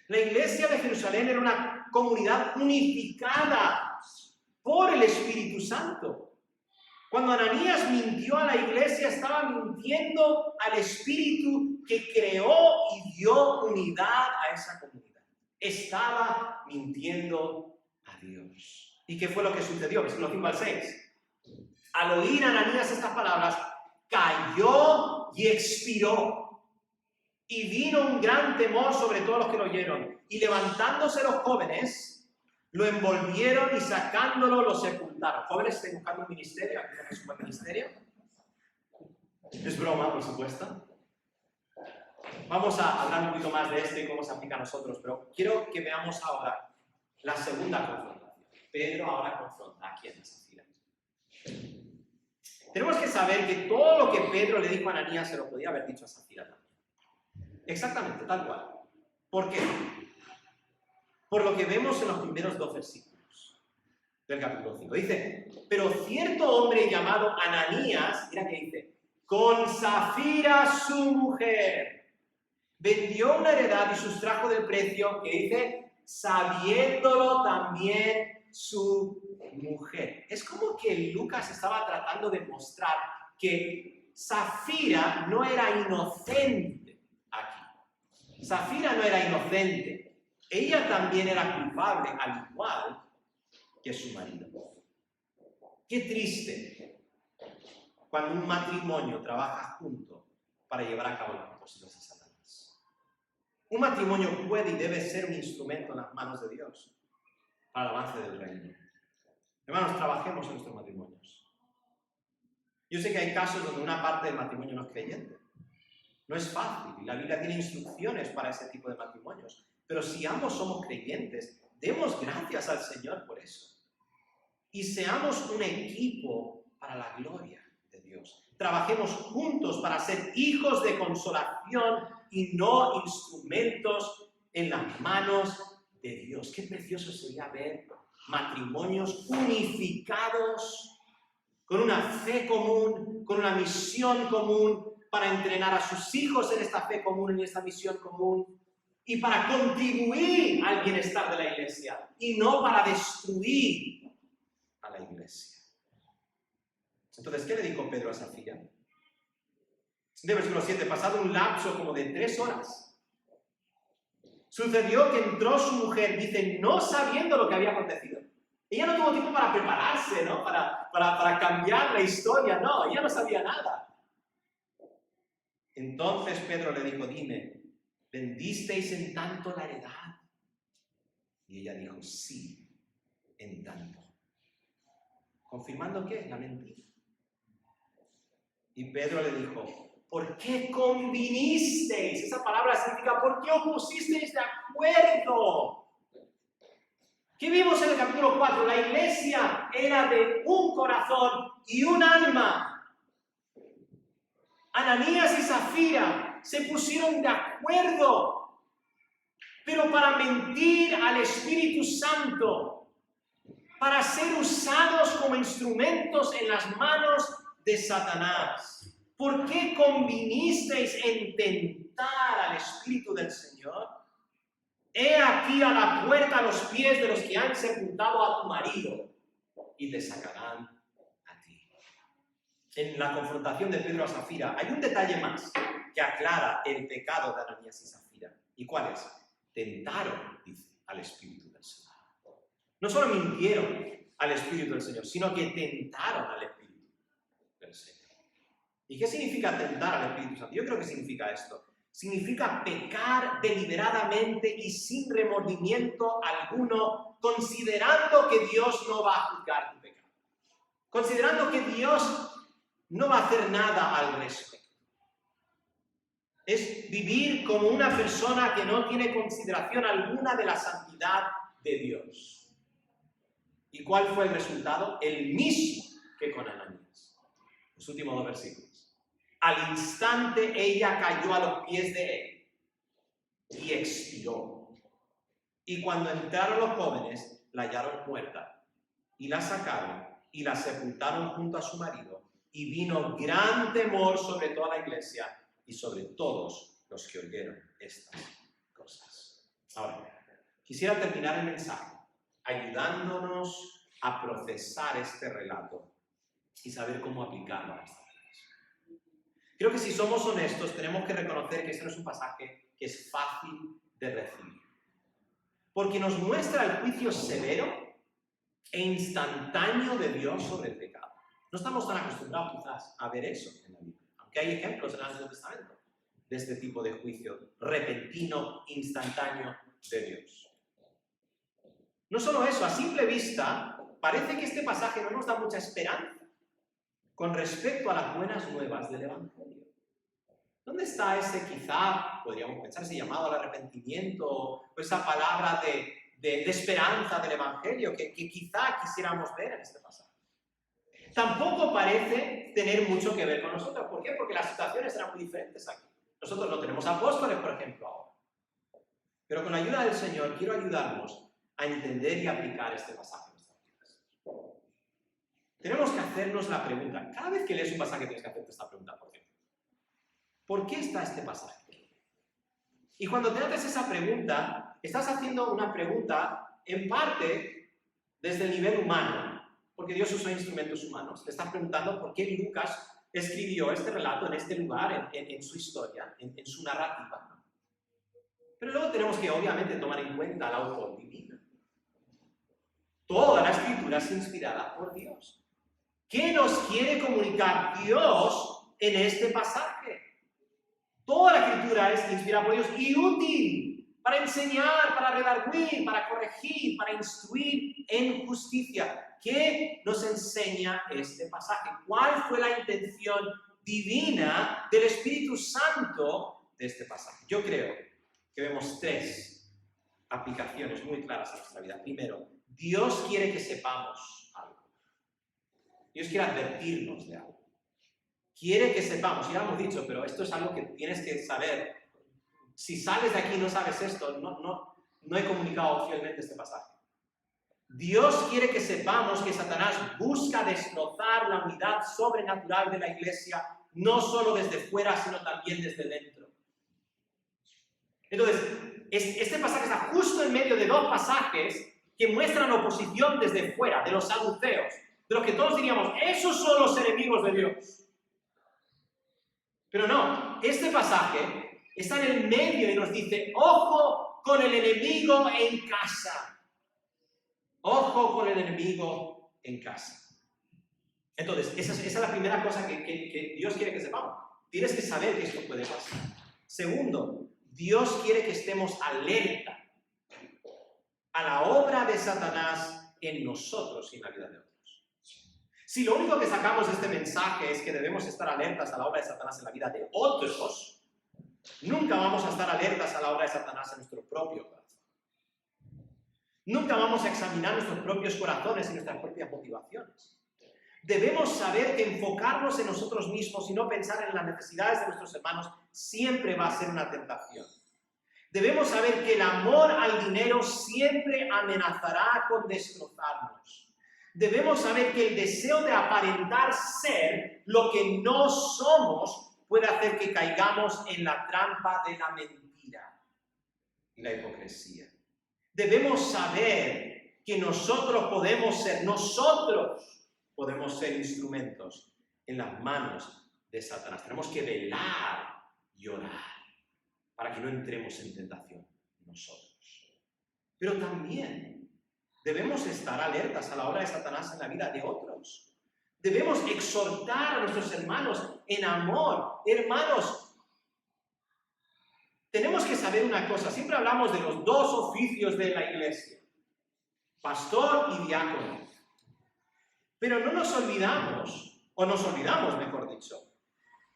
La iglesia de Jerusalén era una comunidad unificada por el Espíritu Santo. Cuando Ananías mintió a la iglesia, estaba mintiendo al Espíritu que creó y dio unidad a esa comunidad. Estaba mintiendo a Dios. ¿Y qué fue lo que sucedió? Versículo 5 al 6. Al oír Ananías estas palabras, cayó y expiró. Y vino un gran temor sobre todos los que lo oyeron. Y levantándose los jóvenes, lo envolvieron y sacándolo lo sepultaron. Jóvenes, estoy buscando un ministerio. Aquí tenemos un buen ministerio. Es broma, por supuesto. Vamos a hablar un poquito más de esto y cómo se aplica a nosotros, pero quiero que veamos ahora la segunda confrontación. Pedro ahora confronta a quién, a Zafira. Tenemos que saber que todo lo que Pedro le dijo a Ananías se lo podía haber dicho a Zafira también. Exactamente, tal cual. ¿Por qué? Por lo que vemos en los primeros 2 versículos del capítulo 5. Dice, pero cierto hombre llamado Ananías, mira que dice, con Zafira su mujer, vendió una heredad y sustrajo del precio, que dice, sabiéndolo también su mujer. Es como que Lucas estaba tratando de mostrar que Zafira no era inocente aquí. Zafira no era inocente. Ella también era culpable, al igual que su marido. Qué triste cuando un matrimonio trabaja junto para llevar a cabo los propósitos de Satanás. Un matrimonio puede y debe ser un instrumento en las manos de Dios para el avance del reino. Hermanos, trabajemos en nuestros matrimonios. Yo sé que hay casos donde una parte del matrimonio no es creyente. No es fácil, y la Biblia tiene instrucciones para ese tipo de matrimonios. Pero si ambos somos creyentes, demos gracias al Señor por eso. Y seamos un equipo para la gloria de Dios. Trabajemos juntos para ser hijos de consolación y no instrumentos en las manos de Dios. Qué precioso sería ver matrimonios unificados, con una fe común, con una misión común, para entrenar a sus hijos en esta fe común, en esta misión común. y para contribuir al bienestar de la iglesia y no para destruir a la iglesia. Entonces, ¿qué le dijo Pedro a Safira? De versículo 7, pasado un lapso como de 3 horas, sucedió que entró su mujer, dice, no sabiendo lo que había acontecido. Ella no tuvo tiempo para prepararse, ¿no? Para cambiar la historia, no, ella no sabía nada. Entonces Pedro le dijo, dime, ¿vendisteis en tanto la heredad? Y ella dijo, sí, en tanto. ¿Confirmando qué? La mentira. Y Pedro le dijo, ¿por qué convinisteis? Esa palabra significa, ¿por qué os pusisteis de acuerdo? ¿Qué vimos en el capítulo 4? La iglesia era de un corazón y un alma. Ananías y Zafira se pusieron de acuerdo, pero para mentir al Espíritu Santo, para ser usados como instrumentos en las manos de Satanás. ¿Por qué convinisteis en tentar al Espíritu del Señor? He aquí a la puerta a los pies de los que han sepultado a tu marido y te sacarán a ti. En la confrontación de Pedro a Zafira hay un detalle más que aclara el pecado de Ananías y Zafira. ¿Y cuál es? Tentaron, dice, al Espíritu del Señor. No solo mintieron al Espíritu del Señor, sino que tentaron al Espíritu del Señor. ¿Y qué significa tentar al Espíritu Santo? Yo creo que significa esto. Significa pecar deliberadamente y sin remordimiento alguno, considerando que Dios no va a juzgar tu pecado. Considerando que Dios no va a hacer nada al respecto. Es vivir como una persona que no tiene consideración alguna de la santidad de Dios. ¿Y cuál fue el resultado? El mismo que con Ananías. Los últimos 2 versículos. Al instante ella cayó a los pies de él y expiró. Y cuando entraron los jóvenes, la hallaron muerta y la sacaron y la sepultaron junto a su marido. Y vino gran temor sobre toda la iglesia y sobre todos los que oyeron estas cosas. Ahora, quisiera terminar el mensaje ayudándonos a procesar este relato y saber cómo aplicarlo a nuestra vida. Creo que si somos honestos, tenemos que reconocer que este no es un pasaje que es fácil de recibir. Porque nos muestra el juicio severo e instantáneo de Dios sobre el pecado. No estamos tan acostumbrados quizás a ver eso en la Biblia, aunque hay ejemplos en el Antiguo Testamento de este tipo de juicio repentino, instantáneo de Dios. No solo eso, a simple vista, parece que este pasaje no nos da mucha esperanza con respecto a las buenas nuevas del Evangelio. ¿Dónde está ese, quizá, podríamos pensar, ese llamado al arrepentimiento o esa palabra de esperanza del Evangelio que quizá quisiéramos ver en este pasaje? Tampoco parece tener mucho que ver con nosotros. ¿Por qué? Porque las situaciones eran muy diferentes aquí. Nosotros no tenemos apóstoles, por ejemplo, ahora. Pero con la ayuda del Señor quiero ayudarnos a entender y aplicar este pasaje en nuestras vidas. Tenemos que hacernos la pregunta. Cada vez que lees un pasaje tienes que hacerte esta pregunta, por ejemplo. ¿Por qué está este pasaje? Y cuando te haces esa pregunta, estás haciendo una pregunta, en parte, desde el nivel humano, porque Dios usó instrumentos humanos. Te estás preguntando por qué Lucas escribió este relato en este lugar, en su historia, en su narrativa. Pero luego tenemos que, obviamente, tomar en cuenta la autor divina. Toda la Escritura es inspirada por Dios. ¿Qué nos quiere comunicar Dios en este pasaje? Toda la Escritura es inspirada por Dios y útil para enseñar, para redarguir, para corregir, para instruir en justicia. ¿Qué nos enseña este pasaje? ¿Cuál fue la intención divina del Espíritu Santo de este pasaje? Yo creo que vemos 3 aplicaciones muy claras a nuestra vida. Primero, Dios quiere que sepamos algo. Dios quiere advertirnos de algo. Quiere que sepamos, ya lo hemos dicho, pero esto es algo que tienes que saber. Si sales de aquí y no sabes esto, no he comunicado fielmente este pasaje. Dios quiere que sepamos que Satanás busca destrozar la unidad sobrenatural de la iglesia, no solo desde fuera, sino también desde dentro. Entonces, este pasaje está justo en medio de dos pasajes que muestran oposición desde fuera, de los saduceos, de los que todos diríamos, esos son los enemigos de Dios. Pero no, este pasaje está en el medio y nos dice, ojo con el enemigo en casa. Ojo con el enemigo en casa. Entonces, esa es la primera cosa que Dios quiere que sepamos. Tienes que saber que esto puede pasar. Segundo, Dios quiere que estemos alerta a la obra de Satanás en nosotros y en la vida de otros. Si lo único que sacamos de este mensaje es que debemos estar alertas a la obra de Satanás en la vida de otros, nunca vamos a estar alertas a la obra de Satanás en nuestro propio corazón. Nunca vamos a examinar nuestros propios corazones y nuestras propias motivaciones. Debemos saber que enfocarnos en nosotros mismos y no pensar en las necesidades de nuestros hermanos siempre va a ser una tentación. Debemos saber que el amor al dinero siempre amenazará con destrozarnos. Debemos saber que el deseo de aparentar ser lo que no somos puede hacer que caigamos en la trampa de la mentira y la hipocresía. Debemos saber que nosotros podemos ser instrumentos en las manos de Satanás. Tenemos que velar y orar para que no entremos en tentación nosotros. Pero también debemos estar alertas a la obra de Satanás en la vida de otros. Debemos exhortar a nuestros hermanos en amor. Hermanos, tenemos que saber una cosa. Siempre hablamos de los dos oficios de la iglesia, pastor y diácono. Pero no nos olvidamos, mejor dicho,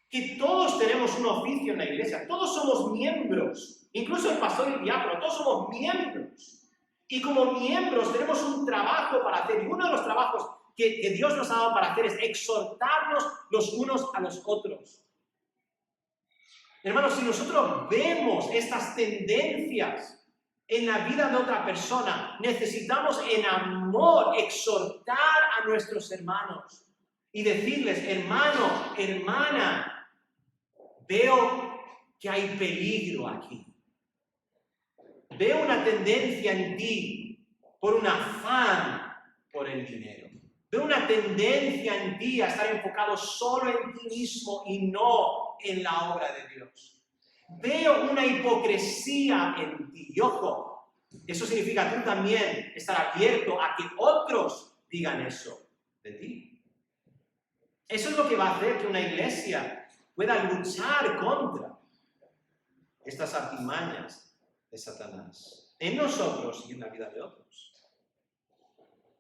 que todos tenemos un oficio en la iglesia, todos somos miembros, incluso el pastor y el diácono, todos somos miembros. Y como miembros tenemos un trabajo para hacer, y uno de los trabajos que Dios nos ha dado para hacer es exhortarnos los unos a los otros. Hermanos, si nosotros vemos estas tendencias en la vida de otra persona, necesitamos en amor exhortar a nuestros hermanos y decirles, hermano, hermana, veo que hay peligro aquí. Veo una tendencia en ti por un afán por el dinero. Veo una tendencia en ti a estar enfocado solo en ti mismo y no en la obra de Dios. Veo una hipocresía en ti. Y ojo, eso significa tú también estar abierto a que otros digan eso de ti. Eso es lo que va a hacer que una iglesia pueda luchar contra estas artimañas de Satanás en nosotros y en la vida de otros.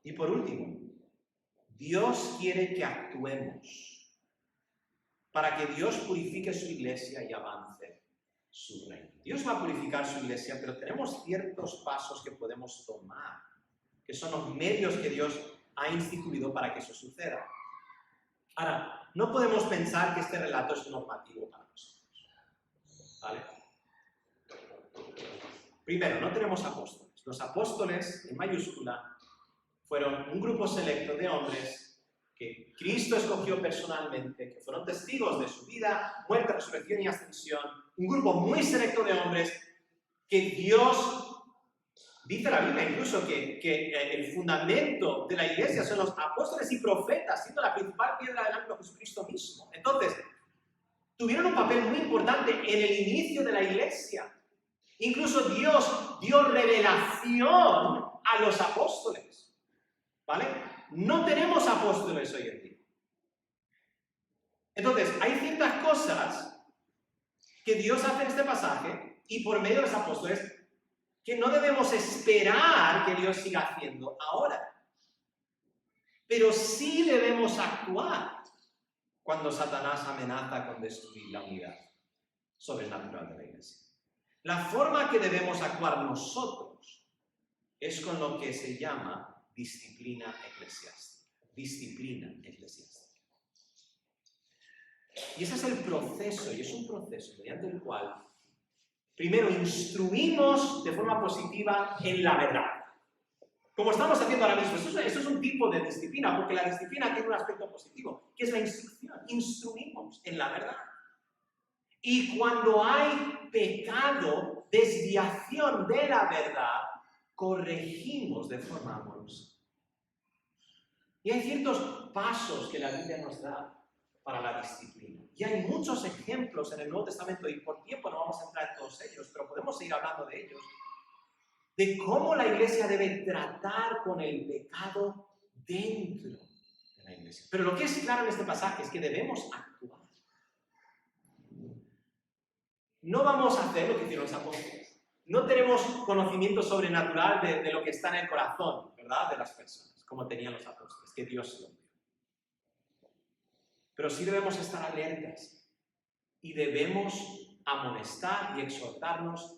Y por último, Dios quiere que actuemos para que Dios purifique su iglesia y avance su reino. Dios va a purificar su iglesia, pero tenemos ciertos pasos que podemos tomar, que son los medios que Dios ha instituido para que eso suceda. Ahora, no podemos pensar que este relato es normativo para nosotros, ¿vale? Primero, no tenemos apóstoles. Los apóstoles, en mayúscula, fueron un grupo selecto de hombres que Cristo escogió personalmente, que fueron testigos de su vida, muerte, resurrección y ascensión. Un grupo muy selecto de hombres que Dios, dice la Biblia incluso que el fundamento de la iglesia son los apóstoles y profetas, siendo la principal piedra del ángulo Jesucristo mismo. Entonces, tuvieron un papel muy importante en el inicio de la iglesia. Incluso Dios dio revelación a los apóstoles, ¿vale? No tenemos apóstoles hoy en día. Entonces, hay ciertas cosas que Dios hace en este pasaje y por medio de los apóstoles que no debemos esperar que Dios siga haciendo ahora. Pero sí debemos actuar cuando Satanás amenaza con destruir la unidad sobrenatural de la iglesia. La forma que debemos actuar nosotros es con lo que se llama disciplina eclesiástica. Disciplina eclesiástica. Y ese es el proceso, y es un proceso mediante el cual primero instruimos de forma positiva en la verdad. Como estamos haciendo ahora mismo, eso es un tipo de disciplina, porque la disciplina tiene un aspecto positivo, que es la instrucción. Instruimos en la verdad. Y cuando hay pecado, desviación de la verdad, corregimos de forma amorosa. Y hay ciertos pasos que la Biblia nos da para la disciplina. Y hay muchos ejemplos en el Nuevo Testamento, y por tiempo no vamos a entrar en todos ellos, pero podemos seguir hablando de ellos, de cómo la iglesia debe tratar con el pecado dentro de la iglesia. Pero lo que es claro en este pasaje es que debemos actuar. No vamos a hacer lo que hicieron los apóstoles. No tenemos conocimiento sobrenatural de lo que está en el corazón, ¿verdad?, de las personas, como tenían los apóstoles, que Dios se lo dio. Pero sí debemos estar alertas y debemos amonestar y exhortarnos,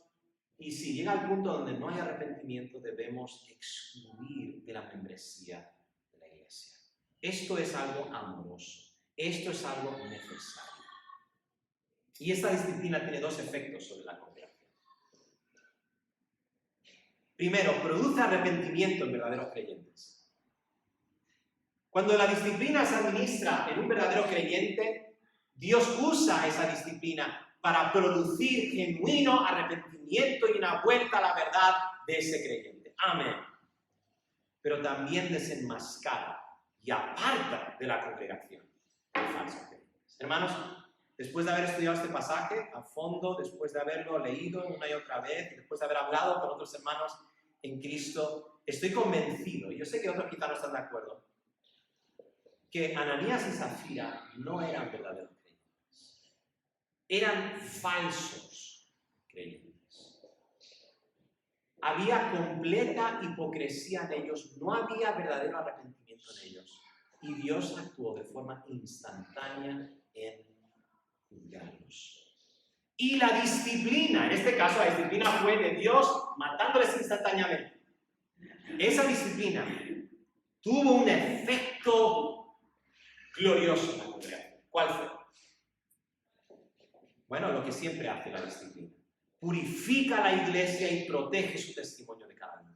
y si llega al punto donde no hay arrepentimiento, debemos excluir de la membresía de la iglesia. Esto es algo amoroso, esto es algo necesario. Y esta disciplina tiene dos efectos sobre la congregación. Primero, produce arrepentimiento en verdaderos creyentes. Cuando la disciplina se administra en un verdadero creyente, Dios usa esa disciplina para producir genuino arrepentimiento y una vuelta a la verdad de ese creyente. Amén. Pero también desenmascara y aparta de la congregación a falsos creyentes. Hermanos, después de haber estudiado este pasaje a fondo, después de haberlo leído una y otra vez, después de haber hablado con otros hermanos en Cristo, estoy convencido, y yo sé que otros quizás no están de acuerdo, que Ananías y Zafira no eran verdaderos creyentes. Eran falsos creyentes. Había completa hipocresía en ellos, no había verdadero arrepentimiento en ellos. Y Dios actuó de forma instantánea en juzgarlos. Y la disciplina, en este caso la disciplina fue de Dios matándoles instantáneamente. Esa disciplina tuvo un efecto glorioso en la congregación. ¿Cuál fue? Bueno, lo que siempre hace la disciplina. Purifica la iglesia y protege su testimonio de cada uno.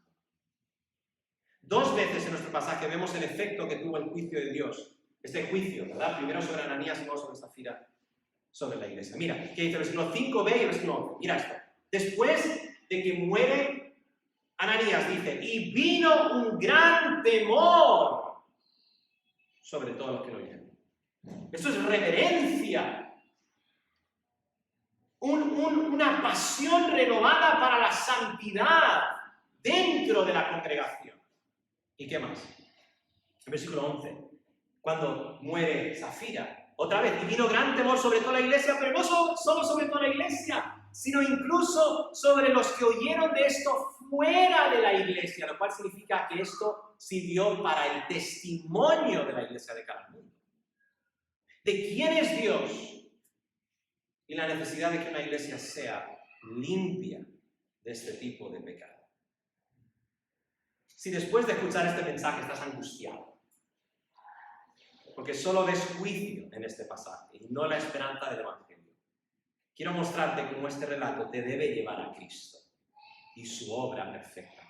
Dos veces en nuestro pasaje vemos el efecto que tuvo el juicio de Dios. Este juicio, ¿verdad? Primero sobre Ananías y luego sobre Zafira, sobre la iglesia. Mira, que dice el versículo 5b y el versículo 11. Mira esto. Después de que muere Ananías, dice, y vino un gran temor sobre todos los que lo oyeron. Esto es reverencia. Una pasión renovada para la santidad dentro de la congregación. ¿Y qué más? El versículo 11. Cuando muere Zafira, otra vez, y vino gran temor sobre toda la iglesia, pero no solo sobre toda la iglesia, sino incluso sobre los que oyeron de esto fuera de la iglesia, lo cual significa que esto sirvió para el testimonio de la iglesia de cada mundo. De quién es Dios y la necesidad de que una iglesia sea limpia de este tipo de pecado. Si después de escuchar este mensaje estás angustiado, porque solo ves juicio en este pasaje y no la esperanza del Evangelio, quiero mostrarte cómo este relato te debe llevar a Cristo y su obra perfecta.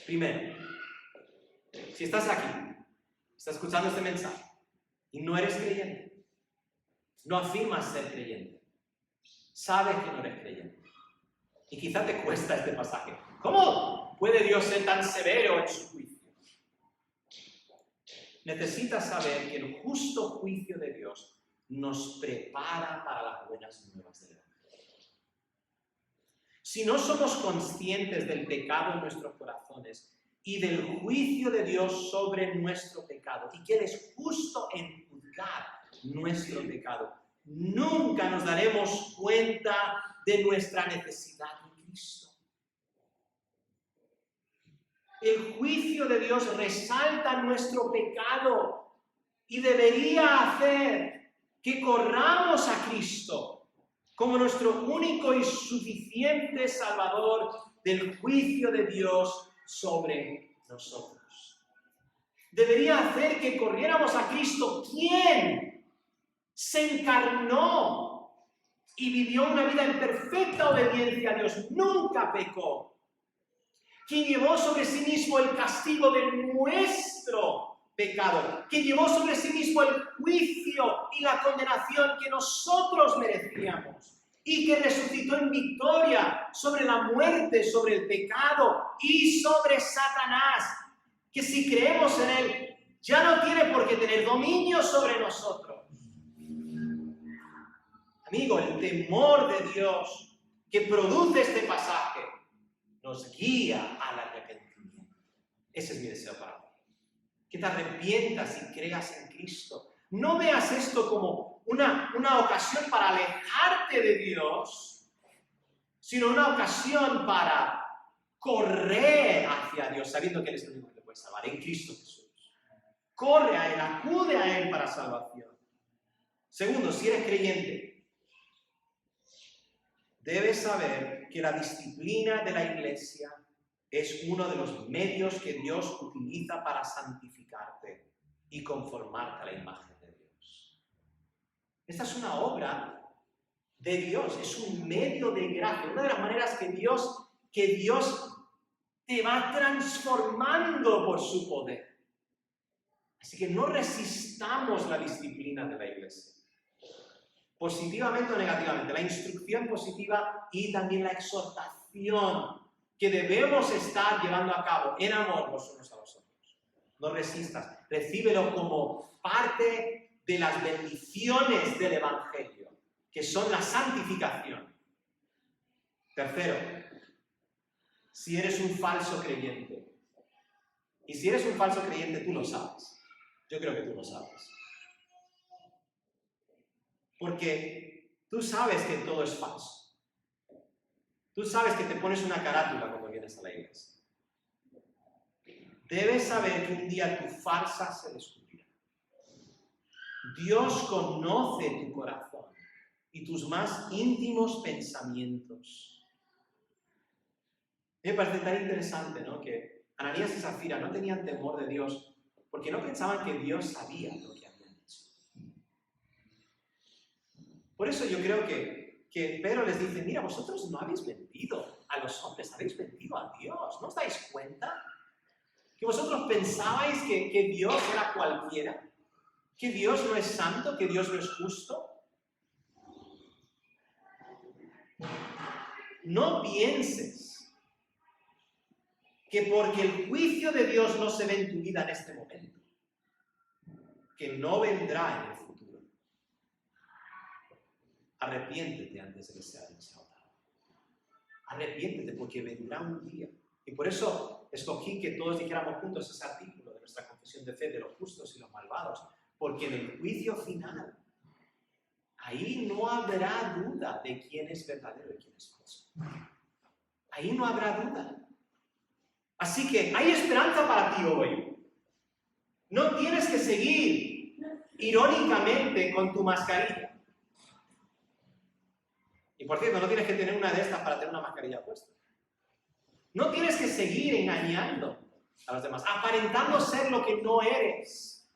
Primero, si estás aquí, estás escuchando este mensaje y no eres creyente, no afirmas ser creyente, sabes que no eres creyente y quizá te cuesta este pasaje. ¿Cómo puede Dios ser tan severo en su juicio? Necesitas saber que el justo juicio de Dios nos prepara para las buenas nuevas del Evangelio. Si no somos conscientes del pecado en nuestros corazones y del juicio de Dios sobre nuestro pecado, y que Él es justo en juzgar nuestro pecado, nunca nos daremos cuenta de nuestra necesidad en Cristo. El juicio de Dios resalta nuestro pecado y debería hacer que corramos a Cristo como nuestro único y suficiente Salvador del juicio de Dios sobre nosotros. Debería hacer que corriéramos a Cristo, quien se encarnó y vivió una vida en perfecta obediencia a Dios, nunca pecó, quien llevó sobre sí mismo el castigo de nuestro pecado, que llevó sobre sí mismo el juicio y la condenación que nosotros merecíamos, y que resucitó en victoria sobre la muerte, sobre el pecado y sobre Satanás, que si creemos en él, ya no tiene por qué tener dominio sobre nosotros. Amigo, el temor de Dios que produce este pasaje nos guía al arrepentimiento. Ese es mi deseo para ti. Que te arrepientas y creas en Cristo. No veas esto como una ocasión para alejarte de Dios, sino una ocasión para correr hacia Dios, sabiendo que Él es el único que te puede salvar, en Cristo Jesús. Corre a Él, acude a Él para salvación. Segundo, si eres creyente, debes saber que la disciplina de la iglesia es uno de los medios que Dios utiliza para santificarte y conformarte a la imagen de Dios. Esta es una obra de Dios, es un medio de gracia, una de las maneras que Dios te va transformando por su poder. Así que no resistamos la disciplina de la iglesia. Positivamente o negativamente, la instrucción positiva y también la exhortación que debemos estar llevando a cabo en amor los unos a los otros. No resistas, recíbelo como parte de las bendiciones del Evangelio, que son la santificación. Tercero, si eres un falso creyente, y si eres un falso creyente tú lo sabes, yo creo que tú lo sabes. Porque tú sabes que todo es falso. Tú sabes que te pones una carátula cuando vienes a la iglesia. Debes saber que un día tu farsa se descubrirá. Dios conoce tu corazón y tus más íntimos pensamientos. Me parece tan interesante, ¿no?, que Ananías y Zafira no tenían temor de Dios porque no pensaban que Dios sabía lo que habían hecho. Por eso yo creo que Pedro les dice, mira, vosotros no habéis mentido a los hombres, habéis mentido a Dios. ¿No os dais cuenta? Que vosotros pensabais que Dios era cualquiera, que Dios no es santo, que Dios no es justo. No pienses que porque el juicio de Dios no se ve en tu vida en este momento, que no vendrá en el futuro. Arrepiéntete antes de que sea demasiado tarde. Arrepiéntete porque vendrá un día. Y por eso escogí que todos dijéramos juntos ese artículo de nuestra confesión de fe de los justos y los malvados. Porque en el juicio final, ahí no habrá duda de quién es verdadero y quién es falso. Ahí no habrá duda. Así que hay esperanza para ti hoy. No tienes que seguir irónicamente con tu mascarilla. Y por cierto, no tienes que tener una de estas para tener una mascarilla puesta. No tienes que seguir engañando a los demás, aparentando ser lo que no eres.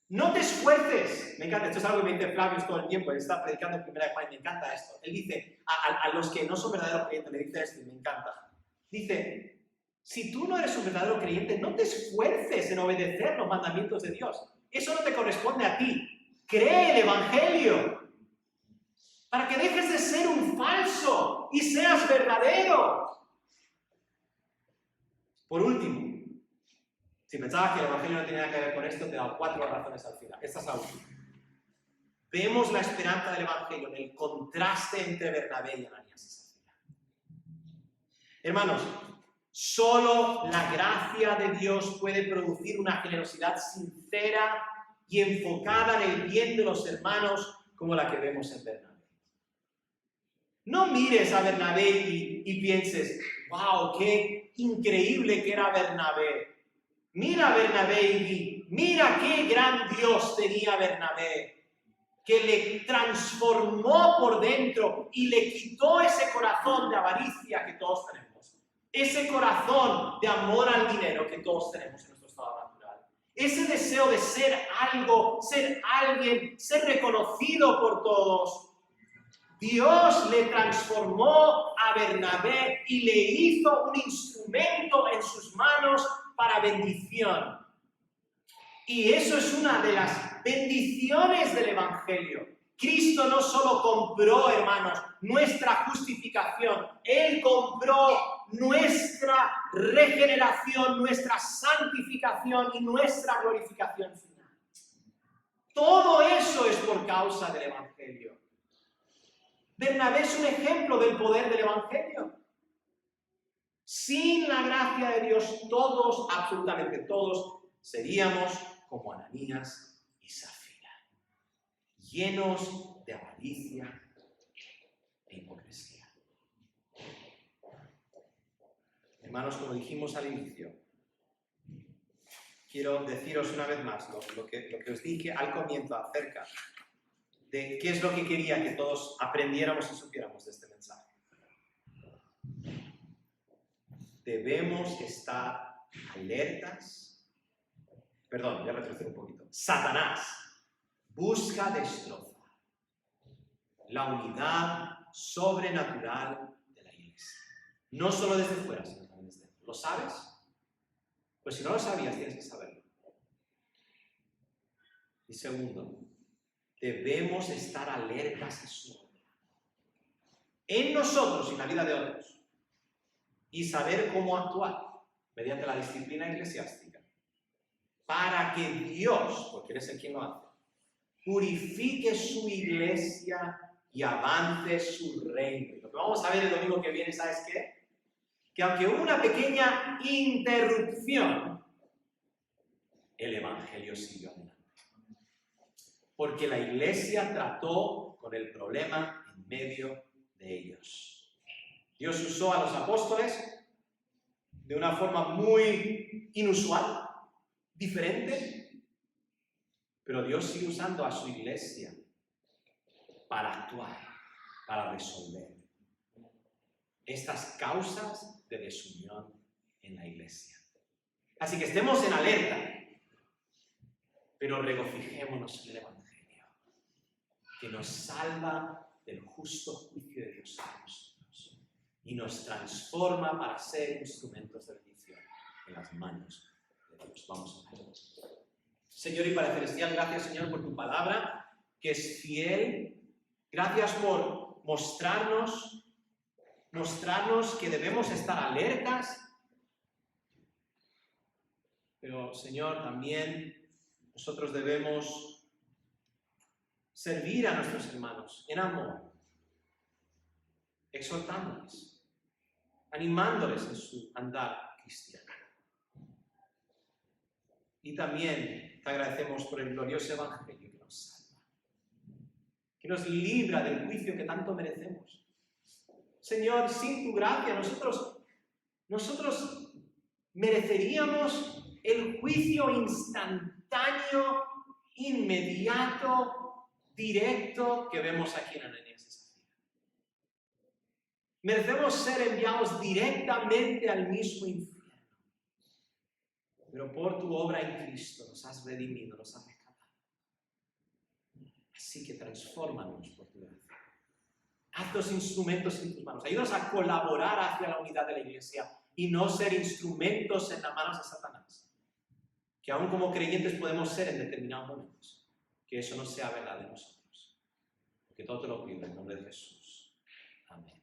No te esfuerces. Me encanta, esto es algo que me dice Flavius todo el tiempo, él está predicando en Primera de Juan, me encanta esto. Él dice, a los que no son verdaderos creyentes, le dice esto y me encanta. Dice, si tú no eres un verdadero creyente, no te esfuerces en obedecer los mandamientos de Dios. Eso no te corresponde a ti. Cree el Evangelio. Para que dejes de ser un falso y seas verdadero. Por último, si pensabas que el Evangelio no tenía nada que ver con esto, te he dado 4 razones al final. Esta es la última. Vemos la esperanza del Evangelio en el contraste entre Bernabé y Ananías y Zafira. Hermanos, solo la gracia de Dios puede producir una generosidad sincera y enfocada en el bien de los hermanos como la que vemos en Bernabé. No mires a Bernabé y pienses, wow, qué increíble que era Bernabé. Mira a Bernabé y di, mira qué gran Dios tenía Bernabé, que le transformó por dentro y le quitó ese corazón de avaricia que todos tenemos. Ese corazón de amor al dinero que todos tenemos en nuestro estado natural. Ese deseo de ser algo, ser alguien, ser reconocido por todos. Dios le transformó a Bernabé y le hizo un instrumento en sus manos para bendición. Y eso es una de las bendiciones del Evangelio. Cristo no solo compró, hermanos, nuestra justificación, Él compró nuestra regeneración, nuestra santificación y nuestra glorificación final. Todo eso es por causa del Evangelio. Bernabé es un ejemplo del poder del Evangelio. Sin la gracia de Dios, todos, absolutamente todos, seríamos como Ananías y Zafira, llenos de avaricia e hipocresía. Hermanos, como dijimos al inicio, quiero deciros una vez más lo que os dije al comienzo acerca de qué es lo que quería que todos aprendiéramos y supiéramos de este mensaje. Debemos estar alertas. Perdón, voy a retroceder un poquito. Satanás busca destrozar la unidad sobrenatural de la iglesia. No solo desde fuera, sino también desde dentro. ¿Lo sabes? Pues si no lo sabías, tienes que saberlo. Y segundo, debemos estar alertas a su obra en nosotros y en la vida de otros, y saber cómo actuar mediante la disciplina eclesiástica para que Dios, porque Él es el quien lo hace, purifique su iglesia y avance su reino. Y lo que vamos a ver el domingo que viene, ¿sabes qué? Que aunque hubo una pequeña interrupción, el Evangelio siguió adelante. Porque la iglesia trató con el problema en medio de ellos. Dios usó a los apóstoles de una forma muy inusual, diferente, pero Dios sigue usando a su iglesia para actuar, para resolver estas causas de desunión en la iglesia. Así que estemos en alerta, pero regocijémonos en el Evangelio, que nos salva del justo juicio de Dios sobre nosotros y nos transforma para ser instrumentos de bendición en las manos de Dios. Vamos a ver. Señor y Padre Celestial, gracias, Señor, por tu palabra, que es fiel. Gracias por mostrarnos que debemos estar alertas. Pero, Señor, también nosotros debemos servir a nuestros hermanos en amor, exhortándoles, animándoles en su andar cristiano. Y también te agradecemos por el glorioso Evangelio que nos salva, que nos libra del juicio que tanto merecemos. Señor, sin tu gracia nosotros mereceríamos el juicio instantáneo, inmediato, directo que vemos aquí en Ananías y Zafira. Merecemos ser enviados directamente al mismo infierno. Pero por tu obra en Cristo nos has redimido, nos has rescatado. Así que transfórmanos por tu gracia. Haznos instrumentos en tus manos. Ayúdanos a colaborar hacia la unidad de la iglesia y no ser instrumentos en las manos de Satanás. Que aún como creyentes podemos ser en determinados momentos. Que eso no sea verdad de nosotros. Porque todo te lo pido en nombre de Jesús. Amén.